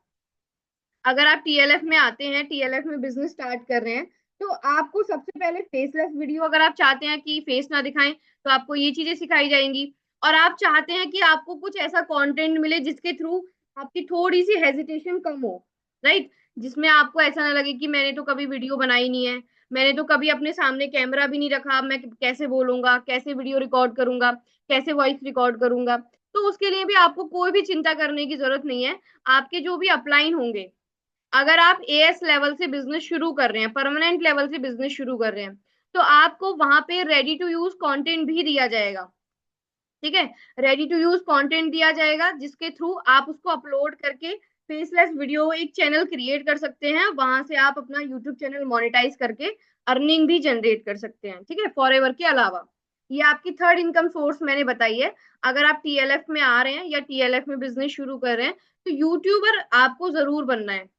अगर आप टीएलएफ में आते हैं, टीएलएफ में बिजनेस स्टार्ट कर रहे हैं, तो आपको सबसे पहले फेसलेस वीडियो, अगर आप चाहते हैं कि फेस ना दिखाएं, तो आपको ये चीजें सिखाई जाएंगी। और आप चाहते हैं कि आपको कुछ ऐसा कंटेंट मिले जिसके थ्रू आपकी थोड़ी सी हेजिटेशन कम हो, राइट, जिसमें आपको ऐसा ना लगे कि मैंने तो कभी वीडियो बनाई नहीं है, मैंने तो कभी अपने सामने कैमरा भी नहीं रखा, मैं कैसे बोलूंगा, कैसे वीडियो रिकॉर्ड करूंगा, कैसे वॉइस रिकॉर्ड करूंगा। तो उसके लिए भी आपको कोई भी चिंता करने की जरूरत नहीं है। आपके जो भी अपलाइन होंगे, अगर आप एएस लेवल से बिजनेस शुरू कर रहे हैं, परमानेंट लेवल से बिजनेस शुरू कर रहे हैं, तो आपको वहां पे रेडी टू यूज कंटेंट भी दिया जाएगा। ठीक है, रेडी टू यूज कंटेंट दिया जाएगा जिसके थ्रू आप उसको अपलोड करके फेसलेस वीडियो एक चैनल क्रिएट कर सकते हैं, वहां से आप अपना यूट्यूब चैनल मोनेटाइज करके अर्निंग भी जनरेट कर सकते हैं। ठीक है, फॉरएवर के अलावा ये आपकी थर्ड इनकम सोर्स मैंने बताई है। अगर आप टीएलएफ में आ रहे हैं या टीएलएफ में बिजनेस शुरू कर रहे हैं, तो यूट्यूबर आपको जरूर बनना है।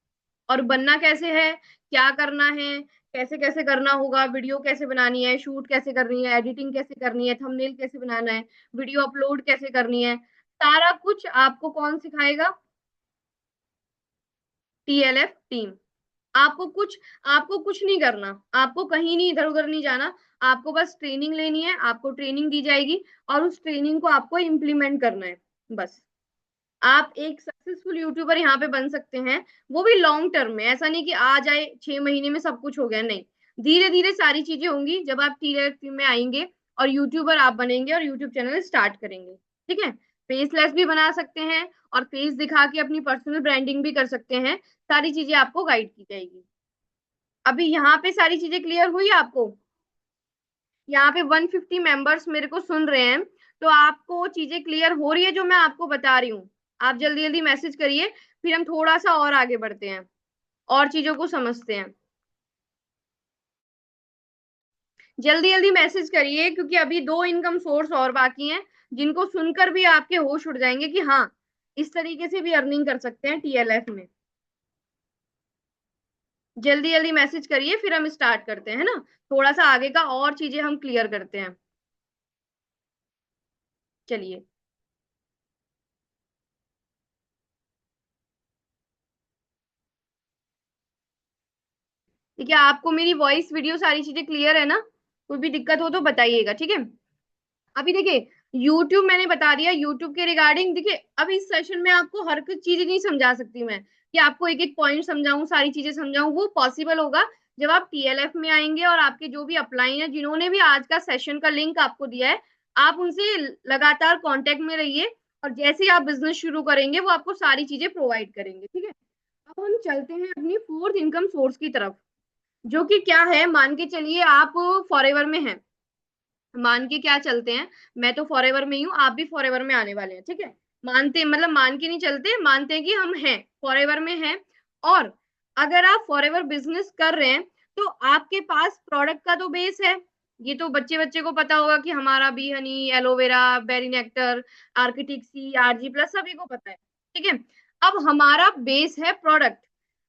और बनना कैसे है, क्या करना है, कैसे कैसे करना होगा, वीडियो कैसे बनानी है, शूट कैसे करनी है, एडिटिंग कैसे करनी है, थंबनेल कैसे बनाना है, वीडियो अपलोड कैसे करनी है, सारा कुछ आपको कौन सिखाएगा? TLF team. आपको कुछ आपको कुछ नहीं करना, आपको कहीं नहीं, इधर उधर नहीं जाना, आपको बस ट्रेनिंग लेनी है, आपको ट्रेनिंग दी जाएगी और उस ट्रेनिंग को आपको इम्प्लीमेंट करना है, बस। आप एक सक्सेसफुल यूट्यूबर यहाँ पे बन सकते हैं, वो भी लॉन्ग टर्म में। ऐसा नहीं कि आ जाए 6 महीने में सब कुछ हो गया, नहीं, धीरे धीरे सारी चीजें होंगी जब आप टीआरपी में आएंगे और यूट्यूबर आप बनेंगे और यूट्यूब चैनल स्टार्ट करेंगे। ठीक है, फेसलेस भी बना सकते हैं और फेस दिखा के अपनी पर्सनल ब्रांडिंग भी कर सकते हैं, सारी चीजें आपको गाइड की जाएगी। अभी यहाँ पे सारी चीजें क्लियर हुई आपको? यहाँ पे 150 मेंबर्स मेरे को सुन रहे हैं, तो आपको चीजें क्लियर हो रही है जो मैं आपको बता रही हूँ? आप जल्दी जल्दी मैसेज करिए, फिर हम थोड़ा सा और आगे बढ़ते हैं और चीजों को समझते हैं। जल्दी जल्दी मैसेज करिए, क्योंकि अभी दो इनकम सोर्स और बाकी हैं जिनको सुनकर भी आपके होश उड़ जाएंगे कि हाँ, इस तरीके से भी अर्निंग कर सकते हैं टीएलएफ में। जल्दी जल्दी मैसेज करिए, फिर हम स्टार्ट करते हैं ना, थोड़ा सा आगे का और चीजें हम क्लियर करते हैं। चलिए। ठीक है, आपको मेरी वॉइस वीडियो सारी चीजें क्लियर है ना? कोई भी दिक्कत हो तो बताइएगा, ठीक है। अभी देखिए, यूट्यूब मैंने बता दिया, यूट्यूब के रिगार्डिंग देखिए, अभी इस सेशन में आपको हर कुछ चीज नहीं समझा सकती मैं, कि आपको एक एक पॉइंट समझाऊं, सारी चीजें समझाऊं, वो पॉसिबल होगा जब आप टीएलएफ में आएंगे और आपके जो भी अपलाइन है, जिन्होंने भी आज का सेशन का लिंक आपको दिया है, आप उनसे लगातार कांटेक्ट में रहिए, और जैसे ही आप बिजनेस शुरू करेंगे वो आपको सारी चीजें प्रोवाइड करेंगे। ठीक है, अब हम चलते हैं अपनी फोर्थ इनकम सोर्स की तरफ, जो कि क्या है, मान के चलिए आप फॉरएवर में हैं, मान के क्या चलते हैं, मैं तो फॉरएवर में ही हूँ, आप भी फॉरएवर में आने वाले हैं, ठीक है, मानते मतलब मान के नहीं चलते, मानते हैं कि हम हैं, फॉरएवर में हैं। और अगर आप फॉरएवर बिजनेस कर रहे हैं, तो आपके पास प्रोडक्ट का तो बेस है, ये तो बच्चे बच्चे को पता होगा कि हमारा bee honey, aloe vera, berry nectar, arctic sea, RG plus सभी को पता है। ठीक है। अब हमारा बेस है प्रोडक्ट।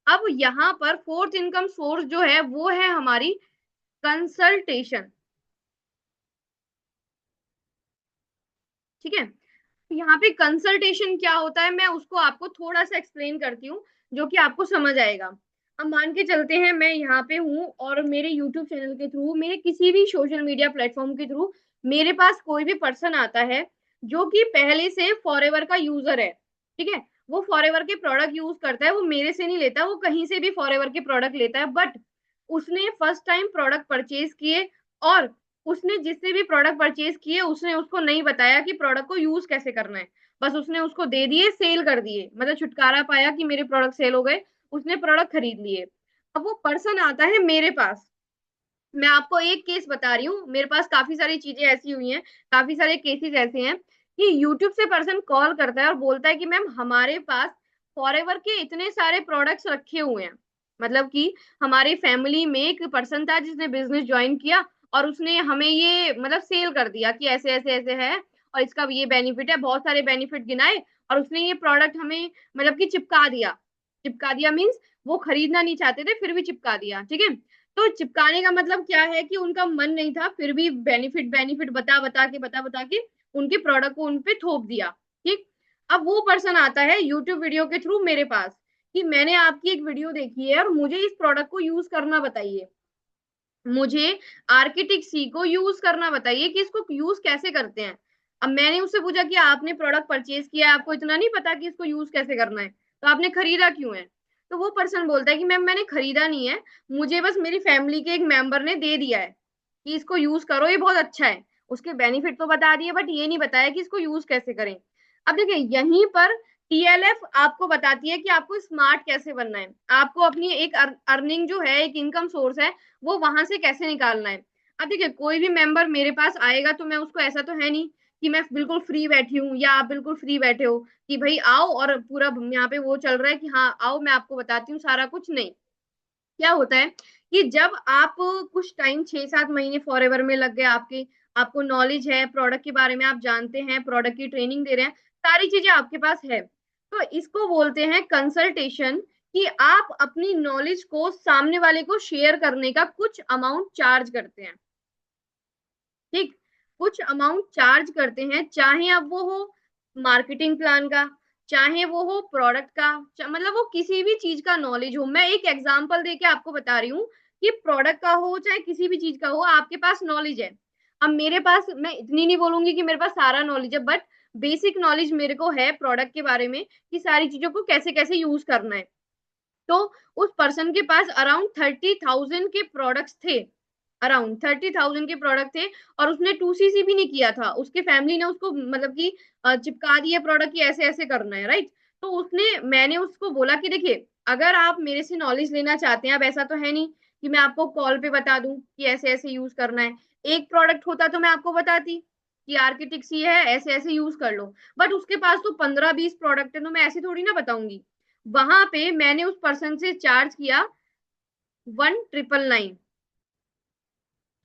अब यहाँ पर फोर्थ इनकम सोर्स जो है वो है हमारी कंसल्टेशन। ठीक है। यहाँ पे कंसल्टेशन क्या होता है मैं उसको आपको थोड़ा सा एक्सप्लेन करती हूँ, जो कि आपको समझ आएगा। अब मान के चलते हैं मैं यहाँ पे हूँ और मेरे यूट्यूब चैनल के थ्रू, मेरे किसी भी सोशल मीडिया प्लेटफॉर्म के थ्रू मेरे पास कोई भी पर्सन आता है जो कि पहले से फॉरएवर का यूजर है। ठीक है। वो फॉरएवर के प्रोडक्ट यूज करता है, वो मेरे से नहीं लेता, वो कहीं से भी फॉरएवर के प्रोडक्ट लेता है, बट उसने फर्स्ट टाइम प्रोडक्ट परचेज किए और उसने जिससे भी प्रोडक्ट परचेज किए उसने उसको नहीं बताया कि प्रोडक्ट को यूज कैसे करना है। बस उसने उसको दे दिए, सेल कर दिए, मतलब छुटकारा पाया कि मेरे प्रोडक्ट सेल हो गए, उसने प्रोडक्ट खरीद लिए। अब वो पर्सन आता है मेरे पास। मैं आपको एक केस बता रही हूँ, मेरे पास काफी सारी चीजें ऐसी हुई हैं, काफी सारे केसेस ऐसे हैं कि यूट्यूब से पर्सन कॉल करता है और बोलता है कि मैम हमारे पास फॉरएवर के इतने सारे प्रोडक्ट्स रखे हुए हैं। मतलब कि हमारी फैमिली में एक पर्सन था जिसने बिजनेस ज्वाइन किया और उसने हमें ये मतलब सेल कर दिया कि ऐसे ऐसे ऐसे है और इसका ये बेनिफिट है, बहुत सारे बेनिफिट गिनाए और उसने ये प्रोडक्ट हमें मतलब कि चिपका दिया। चिपका दिया मीन्स वो खरीदना नहीं चाहते थे फिर भी चिपका दिया। ठीक है। तो चिपकाने का मतलब क्या है कि उनका मन नहीं था फिर भी बेनिफिट बेनिफिट बता बता के उनके प्रोडक्ट को उनपे थोप दिया। ठीक। अब वो पर्सन आता है यूट्यूब वीडियो के थ्रू मेरे पास कि मैंने आपकी एक वीडियो देखी है और मुझे इस प्रोडक्ट को यूज करना बताइए, मुझे आर्किटिक सी को यूज करना बताइए कि इसको यूज कैसे करते हैं। अब मैंने उससे पूछा कि आपने प्रोडक्ट परचेज किया है, आपको इतना नहीं पता कि इसको यूज कैसे करना है, तो आपने खरीदा क्यों है। तो वो पर्सन बोलता है कि मैम मैंने खरीदा नहीं है, मुझे बस मेरी फैमिली के एक मेंबर ने दे दिया है कि इसको यूज करो ये बहुत अच्छा है। उसके बेनिफिट तो बता दिए बट ये नहीं बताया कि इसको यूज कैसे करें। अब देखिए यहीं पर टीएलएफ आपको बताती है कि आपको स्मार्ट कैसे बनना है, आपको अपनी एक अर्निंग जो है, एक इनकम सोर्स है, वो वहां से कैसे निकालना है। अब देखिए कोई भी मेंबर मेरे पास आएगा तो मैं उसको, ऐसा तो है नहीं कि मैं बिल्कुल फ्री बैठी हूँ या आप बिल्कुल फ्री बैठे हो कि भाई आओ और पूरा यहाँ पे वो चल रहा है कि हाँ आओ मैं आपको बताती हूँ सारा कुछ, नहीं। क्या होता है कि जब आप कुछ टाइम 6-7 महीने फॉरएवर में लग गए आपके, आपको नॉलेज है प्रोडक्ट के बारे में, आप जानते हैं, प्रोडक्ट की ट्रेनिंग दे रहे हैं, सारी चीजें आपके पास है, तो इसको बोलते हैं कंसल्टेशन। कि आप अपनी नॉलेज को सामने वाले को शेयर करने का कुछ अमाउंट चार्ज करते हैं। ठीक। कुछ अमाउंट चार्ज करते हैं, चाहे अब वो हो मार्केटिंग प्लान का, चाहे वो हो प्रोडक्ट का, मतलब वो किसी भी चीज का नॉलेज हो। मैं एक एग्जांपल देके आपको बता रही हूँ कि प्रोडक्ट का हो चाहे किसी भी चीज का हो, आपके पास नॉलेज है। अब मेरे पास, मैं इतनी नहीं बोलूंगी कि मेरे पास सारा नॉलेज है, बट बेसिक नॉलेज मेरे को है प्रोडक्ट के बारे में कि सारी चीजों को कैसे कैसे यूज करना है। तो उस पर्सन के पास अराउंड 30,000 के प्रोडक्ट्स थे, अराउंड 30,000 के प्रोडक्ट थे, और उसने 2CC भी नहीं किया था, उसके फैमिली ने उसको मतलब कि चिपका दिया प्रोडक्ट की ऐसे ऐसे करना है, राइट। तो उसने, मैंने उसको बोला कि देखिए अगर आप मेरे से नॉलेज लेना चाहते हैं, अब ऐसा तो है नहीं कि मैं आपको कॉल पे बता दूं कि ऐसे ऐसे यूज करना है। एक प्रोडक्ट होता तो मैं आपको बताती कि आर्किटिक्स ये है, ऐसे ऐसे यूज कर लो, बट उसके पास तो 15-20 प्रोडक्ट है, तो मैं ऐसे थोड़ी ना बताऊंगी। वहां पे मैंने उस पर्सन से चार्ज किया 1999।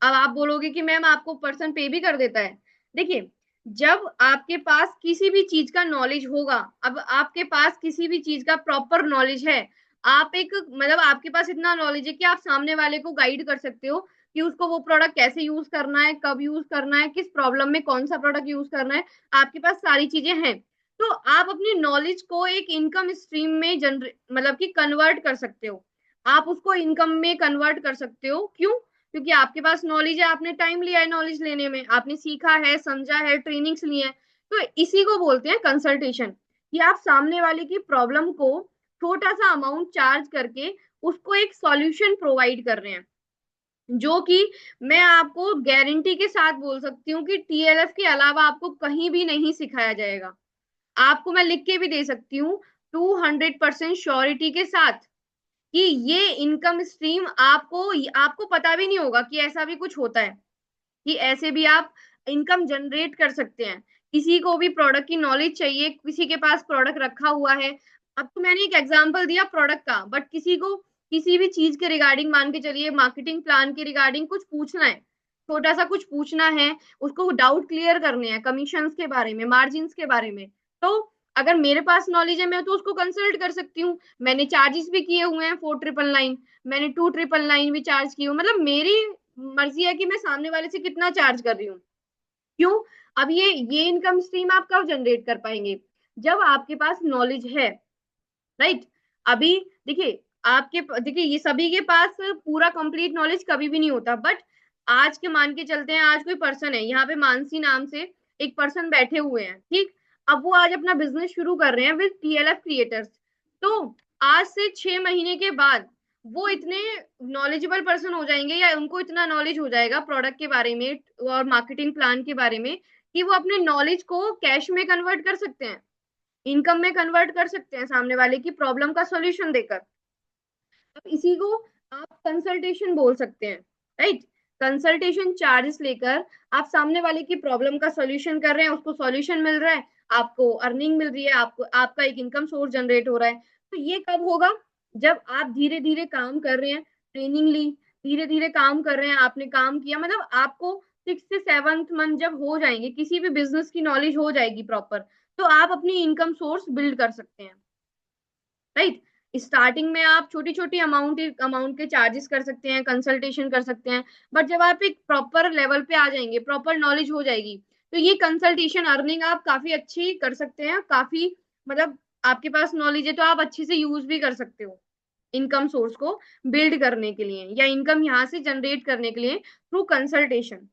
अब आप बोलोगे कि मैम आपको पर्सन पे भी कर देता है। देखिए जब आपके पास किसी भी चीज का नॉलेज होगा, अब आपके पास किसी भी चीज का प्रॉपर नॉलेज है, आप एक मतलब आपके पास इतना नॉलेज है कि आप सामने वाले को गाइड कर सकते हो कि उसको वो प्रोडक्ट कैसे यूज करना है, कब यूज करना है, किस प्रॉब्लम में कौन सा प्रोडक्ट यूज करना है, आपके पास सारी चीजें हैं। तो आप अपनी नॉलेज को एक इनकम स्ट्रीम में जनरे मतलब कि कन्वर्ट कर सकते हो, आप उसको इनकम में कन्वर्ट कर सकते हो। क्यों? क्योंकि आपके पास नॉलेज है, आपने टाइम लिया है नॉलेज लेने में, आपने सीखा है, समझा है, ट्रेनिंग्स ली है। तो इसी को बोलते हैं कंसल्टेशन, कि आप सामने वाले की प्रॉब्लम को छोटा सा अमाउंट चार्ज करके उसको एक सॉल्यूशन प्रोवाइड कर रहे हैं, जो कि मैं आपको गारंटी के साथ बोल सकती हूँ कि टीएलएफ के अलावा आपको कहीं भी नहीं सिखाया जाएगा। आपको मैं लिख के भी दे सकती हूँ 200% श्योरिटी के साथ कि ये इनकम स्ट्रीम आपको आपको पता भी नहीं होगा कि ऐसा भी कुछ होता है, कि ऐसे भी आप इनकम जनरेट कर सकते हैं। किसी को भी प्रोडक्ट की नॉलेज चाहिए, किसी के पास प्रोडक्ट रखा हुआ है, अब तो मैंने एक एग्जांपल दिया प्रोडक्ट का, बट किसी को किसी भी चीज के रिगार्डिंग मान के चलिए मार्केटिंग प्लान के रिगार्डिंग कुछ पूछना है, छोटा सा कुछ पूछना है, उसको डाउट क्लियर करने हैं कमीशंस के बारे में, मार्जिन्स के बारे में, तो अगर मेरे पास नॉलेज है मैं तो उसको कंसल्ट कर सकती हूँ। मैंने चार्जेस भी किए हुए हैं 4,999, मैंने 2,999 भी चार्ज की हूँ, मतलब मेरी मर्जी है कि मैं सामने वाले से कितना चार्ज कर रही हूँ। क्यों? अब ये इनकम स्ट्रीम आप कब जनरेट कर पाएंगे? जब आपके पास नॉलेज है, राइट। अभी देखिए, देखिए ये सभी के पास पूरा कंप्लीट नॉलेज कभी भी नहीं होता, बट आज के मान के चलते हैं, आज कोई पर्सन है यहाँ पे मानसी नाम से एक पर्सन बैठे हुए हैं, ठीक। अब वो आज अपना बिजनेस शुरू कर रहे हैं विद टीएलएफ क्रिएटर्स। तो आज से 6 महीने के बाद वो इतने नॉलेजेबल पर्सन हो जाएंगे, या उनको इतना नॉलेज हो जाएगा प्रोडक्ट के बारे में और मार्केटिंग प्लान के बारे में, कि वो अपने नॉलेज को कैश में कन्वर्ट कर सकते हैं, इनकम में कन्वर्ट कर सकते हैं, सामने वाले की प्रॉब्लम का सॉल्यूशन देकर। अब इसी को आप कंसल्टेशन बोल सकते हैं, राइट। कंसल्टेशन चार्जेस लेकर आप सामने वाले की प्रॉब्लम का सॉल्यूशन कर रहे हैं, उसको सॉल्यूशन मिल रहा है, आपको अर्निंग मिल रही है, आपको आपका एक इनकम सोर्स जनरेट हो रहा है। तो ये कब होगा? जब आप धीरे धीरे काम कर रहे हैं, ट्रेनिंग ली, धीरे धीरे काम कर रहे हैं, आपने काम किया, मतलब आपको 6 से 7 मंथ जब हो जाएंगे, किसी भी बिजनेस की नॉलेज हो जाएगी प्रॉपर, तो आप अपनी इनकम सोर्स बिल्ड कर सकते हैं, राइट। स्टार्टिंग में आप छोटी छोटी अमाउंट अमाउंट के चार्जेस कर सकते हैं, कंसल्टेशन कर सकते हैं, बट जब आप एक प्रॉपर लेवल पे आ जाएंगे, प्रॉपर नॉलेज हो जाएगी, तो ये कंसल्टेशन अर्निंग आप काफी अच्छी कर सकते हैं, काफी, मतलब आपके पास नॉलेज है तो आप अच्छे से यूज भी कर सकते हो इनकम सोर्स को बिल्ड करने के लिए, या इनकम यहाँ से जनरेट करने के लिए थ्रू कंसल्टेशन।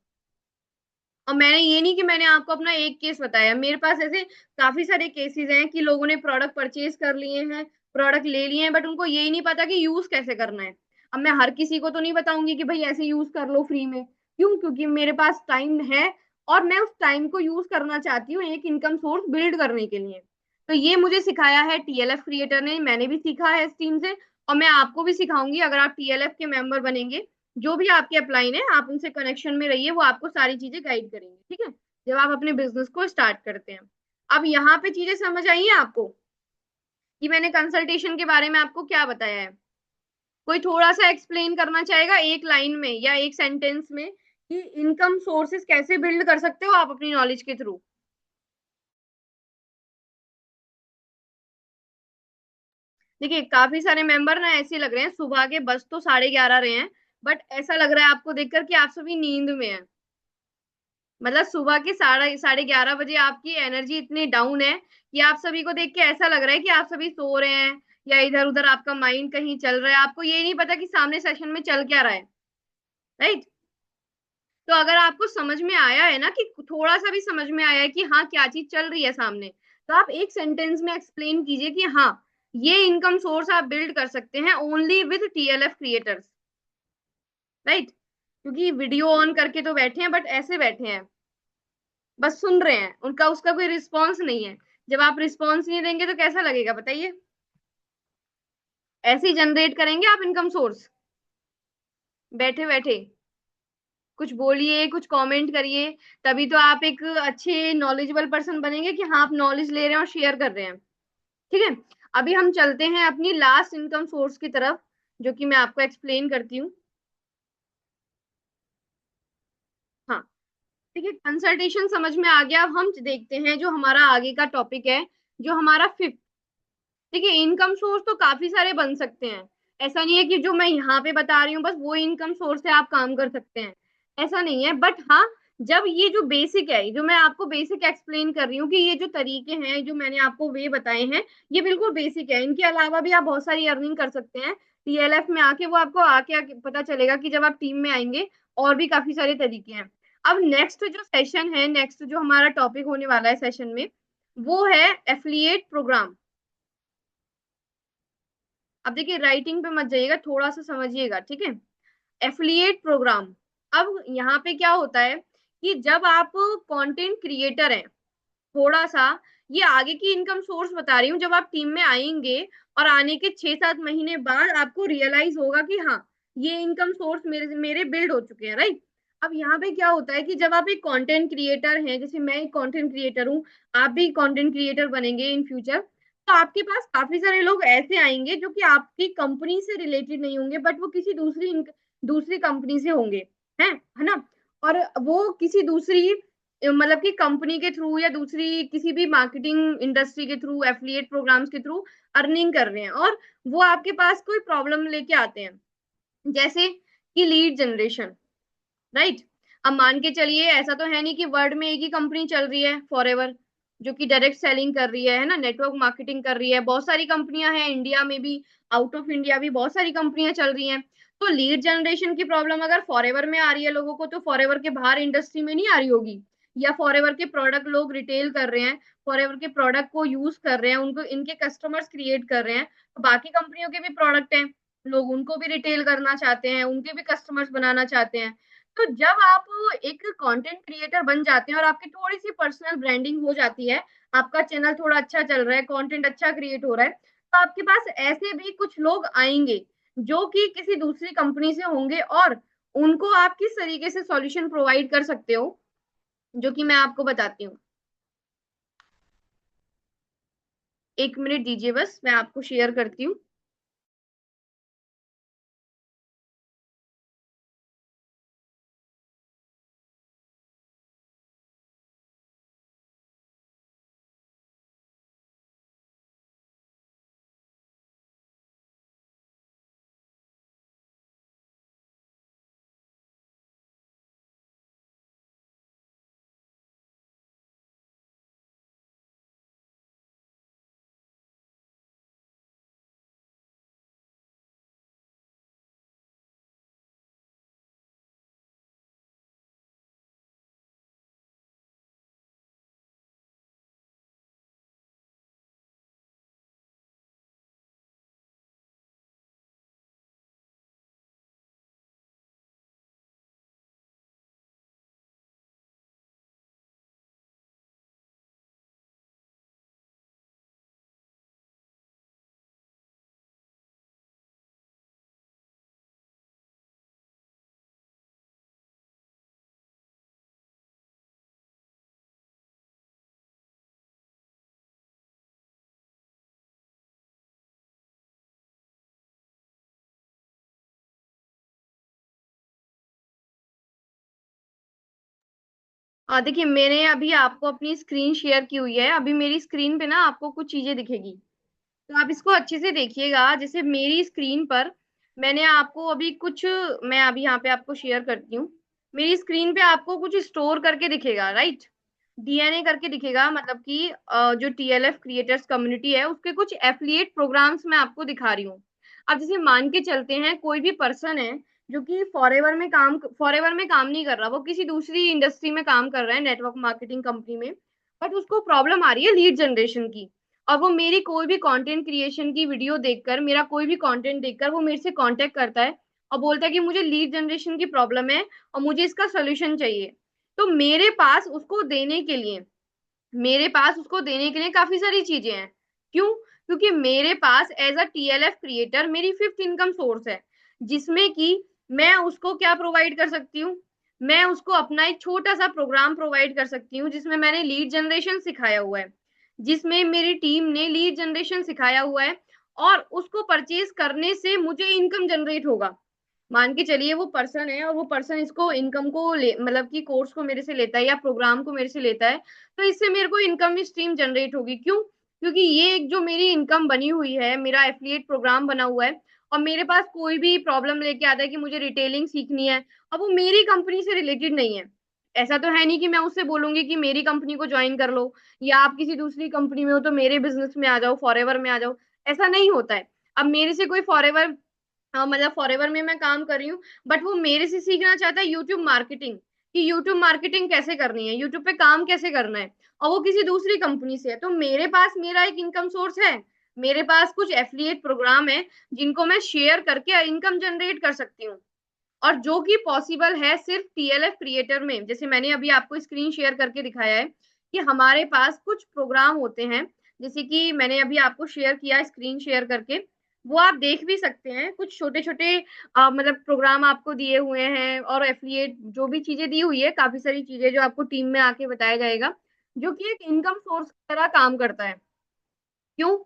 और मैंने ये नहीं कि मैंने आपको अपना एक केस बताया, मेरे पास ऐसे काफी सारे केसेस हैं कि लोगों ने प्रोडक्ट परचेज कर लिए हैं, प्रोडक्ट ले लिए हैं, बट उनको यही नहीं पता कि यूज कैसे करना है। अब मैं हर किसी को तो नहीं बताऊंगी कि भाई ऐसे यूज कर लो फ्री में, क्यों? क्योंकि मेरे पास टाइम है और मैं उस टाइम को यूज करना चाहती हूँ एक इनकम सोर्स बिल्ड करने के लिए। तो ये मुझे सिखाया है टीएलएफ क्रिएटर ने, मैंने भी सीखा है इस टीम से, और मैं आपको भी सिखाऊंगी अगर आप टीएलएफ के मेंबर बनेंगे। जो भी आपके अपलाइन है आप उनसे कनेक्शन में रहिए, वो आपको सारी चीजें गाइड करेंगे, ठीक है, जब आप अपने बिजनेस को स्टार्ट करते हैं। अब यहाँ पे चीजें समझ आई हैं आपको कि मैंने कंसल्टेशन के बारे में आपको क्या बताया है? कोई थोड़ा सा एक्सप्लेन करना चाहेगा एक लाइन में या एक सेंटेंस में कि इनकम सोर्सेस कैसे बिल्ड कर सकते हो आप अपनी नॉलेज के थ्रू? देखिए काफी सारे मेंबर ना ऐसे लग रहे हैं, सुबह के बस तो 11:30 रहे हैं, बट ऐसा लग रहा है आपको देखकर कि आप सभी नींद में हैं। मतलब सुबह के साढ़े साढ़े 11 बजे आपकी एनर्जी इतनी डाउन है कि आप सभी को देख के ऐसा लग रहा है कि आप सभी सो रहे हैं, या इधर उधर आपका माइंड कहीं चल रहा है, आपको ये नहीं पता कि सामने सेशन में चल क्या रहा है, राइट। तो अगर आपको समझ में आया है ना, कि थोड़ा सा भी समझ में आया है कि हाँ क्या चीज चल रही है सामने, तो आप एक सेंटेंस में एक्सप्लेन कीजिए कि हाँ ये इनकम सोर्स आप बिल्ड कर सकते हैं only with TLF creators, right. क्योंकि वीडियो ऑन करके तो बैठे हैं, बट ऐसे बैठे हैं, बस सुन रहे हैं, उनका उसका कोई रिस्पॉन्स नहीं है। जब आप रिस्पॉन्स नहीं देंगे तो कैसा लगेगा बताइए? ऐसे ही जनरेट करेंगे आप इनकम सोर्स बैठे बैठे? कुछ बोलिए, कुछ कमेंट करिए, तभी तो आप एक अच्छे नॉलेजेबल पर्सन बनेंगे कि हाँ आप नॉलेज ले रहे हैं और शेयर कर रहे हैं, ठीक है। अभी हम चलते हैं अपनी लास्ट इनकम सोर्स की तरफ, जो कि मैं आपको एक्सप्लेन करती हूँ। हाँ, ठीक है, कंसल्टेशन समझ में आ गया। अब हम देखते हैं जो हमारा आगे का टॉपिक है, जो हमारा फिफ्थ। देखिए इनकम सोर्स तो काफी सारे बन सकते हैं, ऐसा नहीं है कि जो मैं यहाँ पे बता रही हूँ बस वो इनकम सोर्स है आप काम कर सकते हैं, ऐसा नहीं है। बट हाँ, जब ये जो बेसिक है, जो मैं आपको बेसिक एक्सप्लेन कर रही हूँ कि ये जो तरीके हैं जो मैंने आपको वे बताए हैं, ये बिल्कुल बेसिक है, इनके अलावा भी आप बहुत सारी अर्निंग कर सकते हैं टीएलएफ में आके। वो आपको आके पता चलेगा कि जब आप टीम में आएंगे, और भी काफी सारे तरीके हैं। अब नेक्स्ट जो सेशन है, नेक्स्ट जो हमारा टॉपिक होने वाला है सेशन में, वो है एफिलिएट प्रोग्राम। अब देखिए राइटिंग पे मत जाइएगा, थोड़ा सा समझिएगा, ठीक है। एफिलिएट प्रोग्राम, अब यहाँ पे क्या होता है कि जब आप कंटेंट क्रिएटर हैं, थोड़ा सा ये आगे की इनकम सोर्स बता रही हूँ, जब आप टीम में आएंगे और आने के 6-7 महीने बाद आपको रियलाइज होगा कि हाँ ये इनकम सोर्स मेरे मेरे बिल्ड हो चुके हैं, राइट। अब यहाँ पे क्या होता है कि जब आप एक कंटेंट क्रिएटर हैं, जैसे मैं एक कंटेंट क्रिएटर हूँ, आप भी कंटेंट क्रिएटर बनेंगे इन फ्यूचर, तो आपके पास काफी सारे लोग ऐसे आएंगे जो कि आपकी कंपनी से रिलेटेड नहीं होंगे, बट वो किसी दूसरी कंपनी से होंगे, है ना। और वो किसी दूसरी मतलब कि कंपनी के थ्रू या दूसरी किसी भी मार्केटिंग इंडस्ट्री के थ्रू, एफिलिएट प्रोग्राम्स के थ्रू अर्निंग कर रहे हैं, और वो आपके पास कोई प्रॉब्लम लेके आते हैं, जैसे कि लीड जनरेशन, राइट। अब मान के चलिए, ऐसा तो है नहीं कि वर्ल्ड में एक ही कंपनी चल रही है फॉरएवर, जो कि डायरेक्ट सेलिंग कर रही है ना, नेटवर्क मार्केटिंग कर रही है। बहुत सारी कंपनियां हैं इंडिया में भी, आउट ऑफ इंडिया भी बहुत सारी कंपनियां चल रही हैं। तो लीड जनरेशन की प्रॉब्लम अगर फॉरएवर में आ रही है लोगों को, तो फॉरएवर के बाहर इंडस्ट्री में नहीं आ रही होगी, या फॉरएवर के प्रोडक्ट लोग रिटेल कर रहे हैं, फॉरएवर के प्रोडक्ट को यूज कर रहे हैं, उनको इनके कस्टमर्स क्रिएट कर रहे हैं, तो बाकी कंपनियों के भी प्रोडक्ट हैं, लोग उनको भी रिटेल करना चाहते हैं, उनके भी कस्टमर्स बनाना चाहते हैं। तो जब आप एक कंटेंट क्रिएटर बन जाते हैं और आपकी थोड़ी सी पर्सनल ब्रांडिंग हो जाती है, आपका चैनल थोड़ा अच्छा चल रहा है, कंटेंट अच्छा क्रिएट हो रहा है, तो आपके पास ऐसे भी कुछ लोग आएंगे जो कि किसी दूसरी कंपनी से होंगे, और उनको आप किस तरीके से सॉल्यूशन प्रोवाइड कर सकते हो, जो कि मैं आपको बताती हूँ। एक मिनट दीजिए बस, मैं आपको शेयर करती हूँ। देखिए, मैंने अभी आपको अपनी स्क्रीन शेयर की हुई है, अभी मेरी स्क्रीन पे ना आपको कुछ चीजें दिखेगी, तो आप इसको अच्छे से देखिएगा। जैसे मेरी स्क्रीन पर मैंने आपको अभी कुछ, मैं अभी यहाँ पे आपको शेयर करती हूँ। मेरी स्क्रीन पे आपको कुछ स्टोर करके दिखेगा, राइट, डीएनए करके दिखेगा, मतलब कि जो टीएलएफ क्रिएटर्स कम्युनिटी है उसके कुछ एफिलिएट प्रोग्राम्स मैं आपको दिखा रही हूँ। अब जैसे मान के चलते हैं, कोई भी पर्सन है जो कि फॉरएवर में काम नहीं कर रहा, वो किसी दूसरी इंडस्ट्री में काम कर रहा है, नेटवर्क मार्केटिंग कंपनी में, बट उसको प्रॉब्लम आ रही है लीड जनरेशन की, और वो मेरी कोई भी कंटेंट क्रिएशन की वीडियो देखकर, मेरा कोई भी कंटेंट देखकर वो मेरे से कांटेक्ट करता है और बोलता है कि मुझे लीड जनरेशन की प्रॉब्लम है और मुझे इसका सोल्यूशन चाहिए। तो मेरे पास उसको देने के लिए काफी सारी चीजें हैं। क्यों? क्योंकि मेरे पास एज अ टीएलएफ क्रिएटर मेरी फिफ्थ इनकम सोर्स है, जिसमें कि मैं उसको क्या प्रोवाइड कर सकती हूँ, मैं उसको अपना एक छोटा सा प्रोग्राम प्रोवाइड कर सकती हूँ, जिसमें मैंने लीड जनरेशन सिखाया हुआ है, जिसमें मेरी टीम ने लीड जनरेशन सिखाया हुआ है, और उसको परचेज करने से मुझे इनकम जनरेट होगा। मान के चलिए वो पर्सन है और वो पर्सन इसको इनकम को ले, मतलब कि कोर्स को मेरे से लेता है या प्रोग्राम को मेरे से लेता है, तो इससे मेरे को इनकम स्ट्रीम जनरेट होगी। क्यों? क्योंकि ये एक जो मेरी इनकम बनी हुई है, मेरा एफिलिएट प्रोग्राम बना हुआ है, और मेरे पास कोई भी प्रॉब्लम लेके आता है कि मुझे रिटेलिंग सीखनी है, अब वो मेरी कंपनी से रिलेटेड नहीं है। ऐसा तो है नहीं कि मैं उससे बोलूंगी कि मेरी कंपनी को ज्वाइन कर लो, या आप किसी दूसरी कंपनी में हो तो मेरे बिजनेस में आ जाओ, फॉरएवर में आ जाओ। ऐसा नहीं होता है। अब मेरे से कोई फॉरएवर, हाँ, मतलब फॉरएवर में मैं काम कर रही हूँ, बट वो मेरे से सीखना चाहता है यूट्यूब मार्केटिंग, कि यूट्यूब मार्केटिंग कैसे करनी है, यूट्यूब पे काम कैसे करना है, और वो किसी दूसरी कंपनी से है। तो मेरे पास मेरा एक इनकम सोर्स है, मेरे पास कुछ एफिलिएट प्रोग्राम है जिनको मैं शेयर करके इनकम जनरेट कर सकती हूँ, और जो कि पॉसिबल है सिर्फ टीएलएफ क्रिएटर में। जैसे मैंने अभी आपको स्क्रीन शेयर करके दिखाया है कि हमारे पास कुछ प्रोग्राम होते हैं, जैसे कि मैंने अभी आपको शेयर किया स्क्रीन शेयर करके, वो आप देख भी सकते हैं। कुछ छोटे छोटे मतलब प्रोग्राम आपको दिए हुए हैं, और एफिलिएट जो भी चीजें दी हुई है, काफी सारी चीजें जो आपको टीम में आके बताया जाएगा, जो कि एक इनकम सोर्स की तरह काम करता है। क्यों?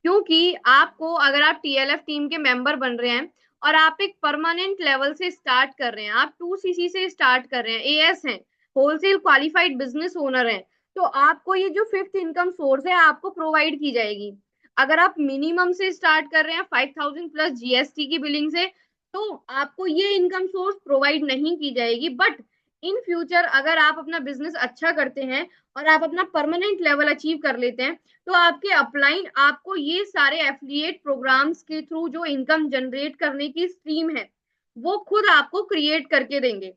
क्योंकि आपको, अगर आप टीएलएफ टीम के मेंबर बन रहे हैं और आप एक परमानेंट लेवल से स्टार्ट कर रहे हैं, आप 2 सीसी से स्टार्ट कर रहे हैं, एएस हैं, होलसेल क्वालिफाइड बिजनेस ओनर हैं, तो आपको ये जो फिफ्थ इनकम सोर्स है आपको प्रोवाइड की जाएगी। अगर आप मिनिमम से स्टार्ट कर रहे हैं 5,000 प्लस जीएसटी की बिलिंग से, तो आपको ये इनकम सोर्स प्रोवाइड नहीं की जाएगी। बट इन फ्यूचर अगर आप अपना बिजनेस अच्छा करते हैं और आप अपना परमानेंट लेवल अचीव कर लेते हैं, तो आपके अपलाइन आपको ये सारे एफिलिएट प्रोग्राम्स के थ्रू जो इनकम जनरेट करने की स्ट्रीम है वो खुद आपको क्रिएट करके देंगे।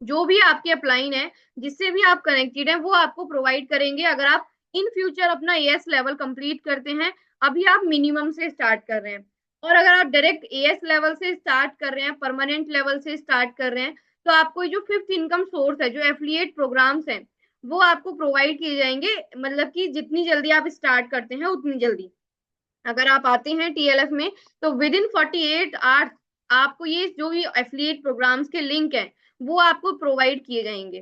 जो भी आपके अपलाइन है, जिससे भी आप कनेक्टेड हैं, वो आपको प्रोवाइड करेंगे अगर आप इन फ्यूचर अपना एएस लेवल कंप्लीट करते हैं। अभी आप मिनिमम से स्टार्ट कर रहे हैं, और अगर आप डायरेक्ट एएस लेवल से स्टार्ट कर रहे हैं, परमानेंट लेवल से स्टार्ट कर रहे हैं, तो आपको जो फिफ्थ इनकम सोर्स है, जो एफिलिएट प्रोग्राम्स हैं, वो आपको प्रोवाइड किए जाएंगे। मतलब कि जितनी जल्दी आप स्टार्ट करते हैं उतनी जल्दी अगर आप आते हैं टीएलएफ में, तो विद इन 48 आवर्स आपको ये जो भी एफिलिएट प्रोग्राम्स के लिंक है वो आपको प्रोवाइड किए जाएंगे।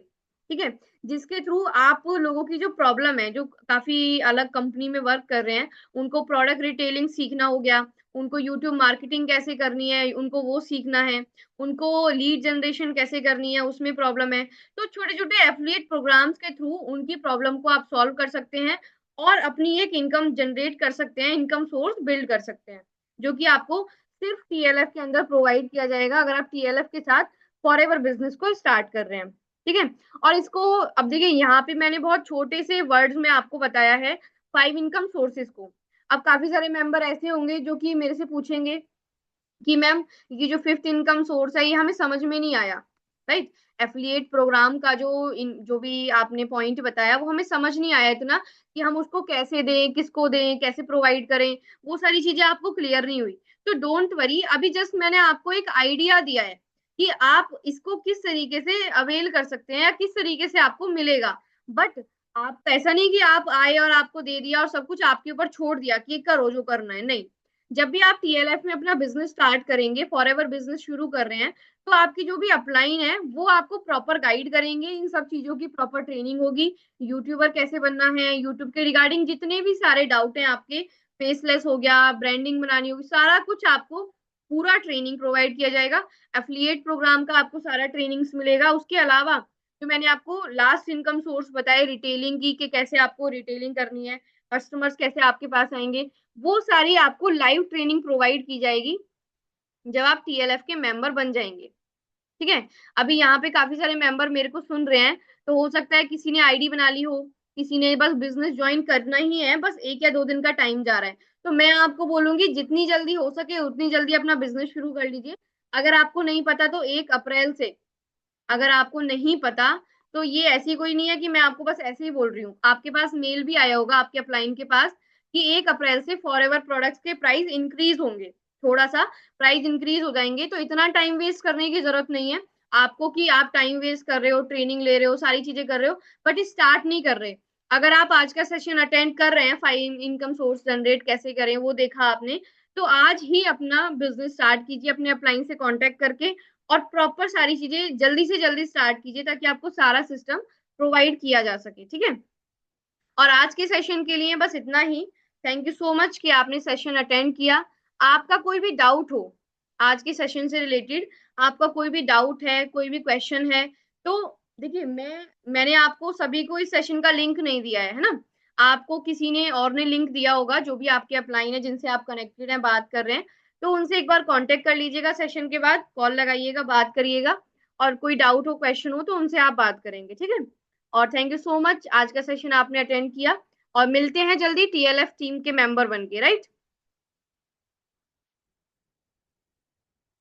ठीक है, जिसके थ्रू आप लोगों की जो प्रॉब्लम है, जो काफी अलग कंपनी में वर्क कर रहे हैं, उनको प्रोडक्ट रिटेलिंग सीखना हो गया, उनको यूट्यूब मार्केटिंग कैसे करनी है उनको वो सीखना है, उनको लीड जनरेशन कैसे करनी है उसमें प्रॉब्लम है, तो छोटे छोटे एफिलिएट प्रोग्राम्स के थ्रू उनकी प्रॉब्लम को आप सॉल्व कर सकते हैं और अपनी एक इनकम जनरेट कर सकते हैं, इनकम सोर्स बिल्ड कर सकते हैं, जो कि आपको सिर्फ टीएलएफ के अंदर प्रोवाइड किया जाएगा अगर आप टीएलएफ के साथ फॉरएवर बिजनेस को स्टार्ट कर रहे हैं। ठीक है, और इसको अब देखिए यहाँ पे मैंने बहुत छोटे से वर्ड्स में आपको बताया है 5 इनकम सोर्सेज को। अब काफी सारे मेंबर ऐसे होंगे जो कि मेरे से पूछेंगे कि मैम ये जो फिफ्थ इनकम सोर्स है ये हमें समझ में नहीं आया, राइट। एफिलिएट प्रोग्राम का जो भी आपने पॉइंट बताया वो हमें समझ नहीं आया इतना कि हम उसको कैसे दें, किसको दें, कैसे प्रोवाइड करें, वो सारी चीजें आपको क्लियर नहीं हुई। तो डोंट वरी, अभी जस्ट मैंने आपको एक आइडिया दिया है कि आप इसको किस तरीके से अवेल कर सकते हैं या किस तरीके से आपको मिलेगा। बट आप ऐसा नहीं कि आप आए और आपको दे दिया और सब कुछ आपके ऊपर छोड़ दिया कि करो जो करना है, नहीं। जब भी आप टीएलएफ में अपना बिजनेस स्टार्ट करेंगे, फॉरएवर बिजनेस शुरू कर रहे हैं, तो आपकी जो भी अपलाइन है वो आपको प्रॉपर गाइड करेंगे, इन सब चीजों की प्रॉपर ट्रेनिंग होगी, यूट्यूबर कैसे बनना है, यूट्यूब के रिगार्डिंग जितने भी सारे डाउट हैं आपके, फेसलेस हो गया, ब्रांडिंग बनानी होगी, सारा कुछ आपको पूरा ट्रेनिंग प्रोवाइड किया जाएगा। एफिलिएट प्रोग्राम का आपको सारा ट्रेनिंग्स मिलेगा। उसके अलावा जो मैंने आपको लास्ट इनकम सोर्स बताए रिटेलिंग की, कि कैसे आपको रिटेलिंग करनी है, कस्टमर्स कैसे आपके पास आएंगे, वो सारी आपको लाइव ट्रेनिंग प्रोवाइड की जाएगी जब आप टीएलएफ के मेंबर बन जाएंगे। ठीक है, अभी यहाँ पे काफी सारे मेंबर मेरे को सुन रहे हैं, तो हो सकता है किसी ने आईडी बना ली हो, किसी ने बस बिजनेस ज्वाइन करना ही है, बस 1 या 2 दिन का टाइम जा रहा है, तो मैं आपको बोलूंगी जितनी जल्दी हो सके उतनी जल्दी अपना बिजनेस शुरू कर लीजिए। अगर आपको नहीं पता तो 1 अप्रैल से, अगर आपको नहीं पता तो ये ऐसी कोई नहीं है कि मैं आपको बस ऐसे ही बोल रही हूँ, आपके पास मेल भी आया होगा आपके अपलाइन के पास कि 1 अप्रैल से फॉरएवर प्रोडक्ट्स के प्राइस इंक्रीज होंगे, थोड़ा सा प्राइस इंक्रीज हो जाएंगे। तो इतना टाइम वेस्ट करने की जरूरत नहीं है आपको कि आप टाइम वेस्ट कर रहे हो, ट्रेनिंग ले रहे हो, सारी चीजें कर रहे हो, बट स्टार्ट नहीं कर रहे। अगर आप आज का सेशन अटेंड कर रहे हैं, 5 इनकम सोर्स जनरेट कैसे करें वो देखा आपने, तो आज ही अपना बिजनेस स्टार्ट कीजिए अपने अपलाइन से कांटेक्ट करके, और प्रॉपर सारी चीजें जल्दी से जल्दी स्टार्ट कीजिए ताकि आपको सारा सिस्टम प्रोवाइड किया जा सके। ठीक है, और आज के सेशन के लिए बस इतना ही। थैंक यू सो मच कि आपने सेशन अटेंड किया। आपका कोई भी डाउट हो आज के सेशन से रिलेटेड, आपका कोई भी डाउट है, कोई भी क्वेश्चन है, तो देखिए मैंने आपको सभी को इस सेशन का लिंक नहीं दिया है ना, आपको किसी ने और ने लिंक दिया होगा, जो भी आपके अपलाइन है जिनसे आप कनेक्टेड हैं, बात कर रहे हैं, तो उनसे एक बार कांटेक्ट कर लीजिएगा, सेशन के बाद कॉल लगाइएगा, बात करिएगा, और कोई डाउट हो, क्वेश्चन हो, तो उनसे आप बात करेंगे। ठीक है, और थैंक यू सो मच आज का सेशन आपने अटेंड किया, और मिलते हैं जल्दी टीएलएफ टीम के मेंबर बन के, राइट।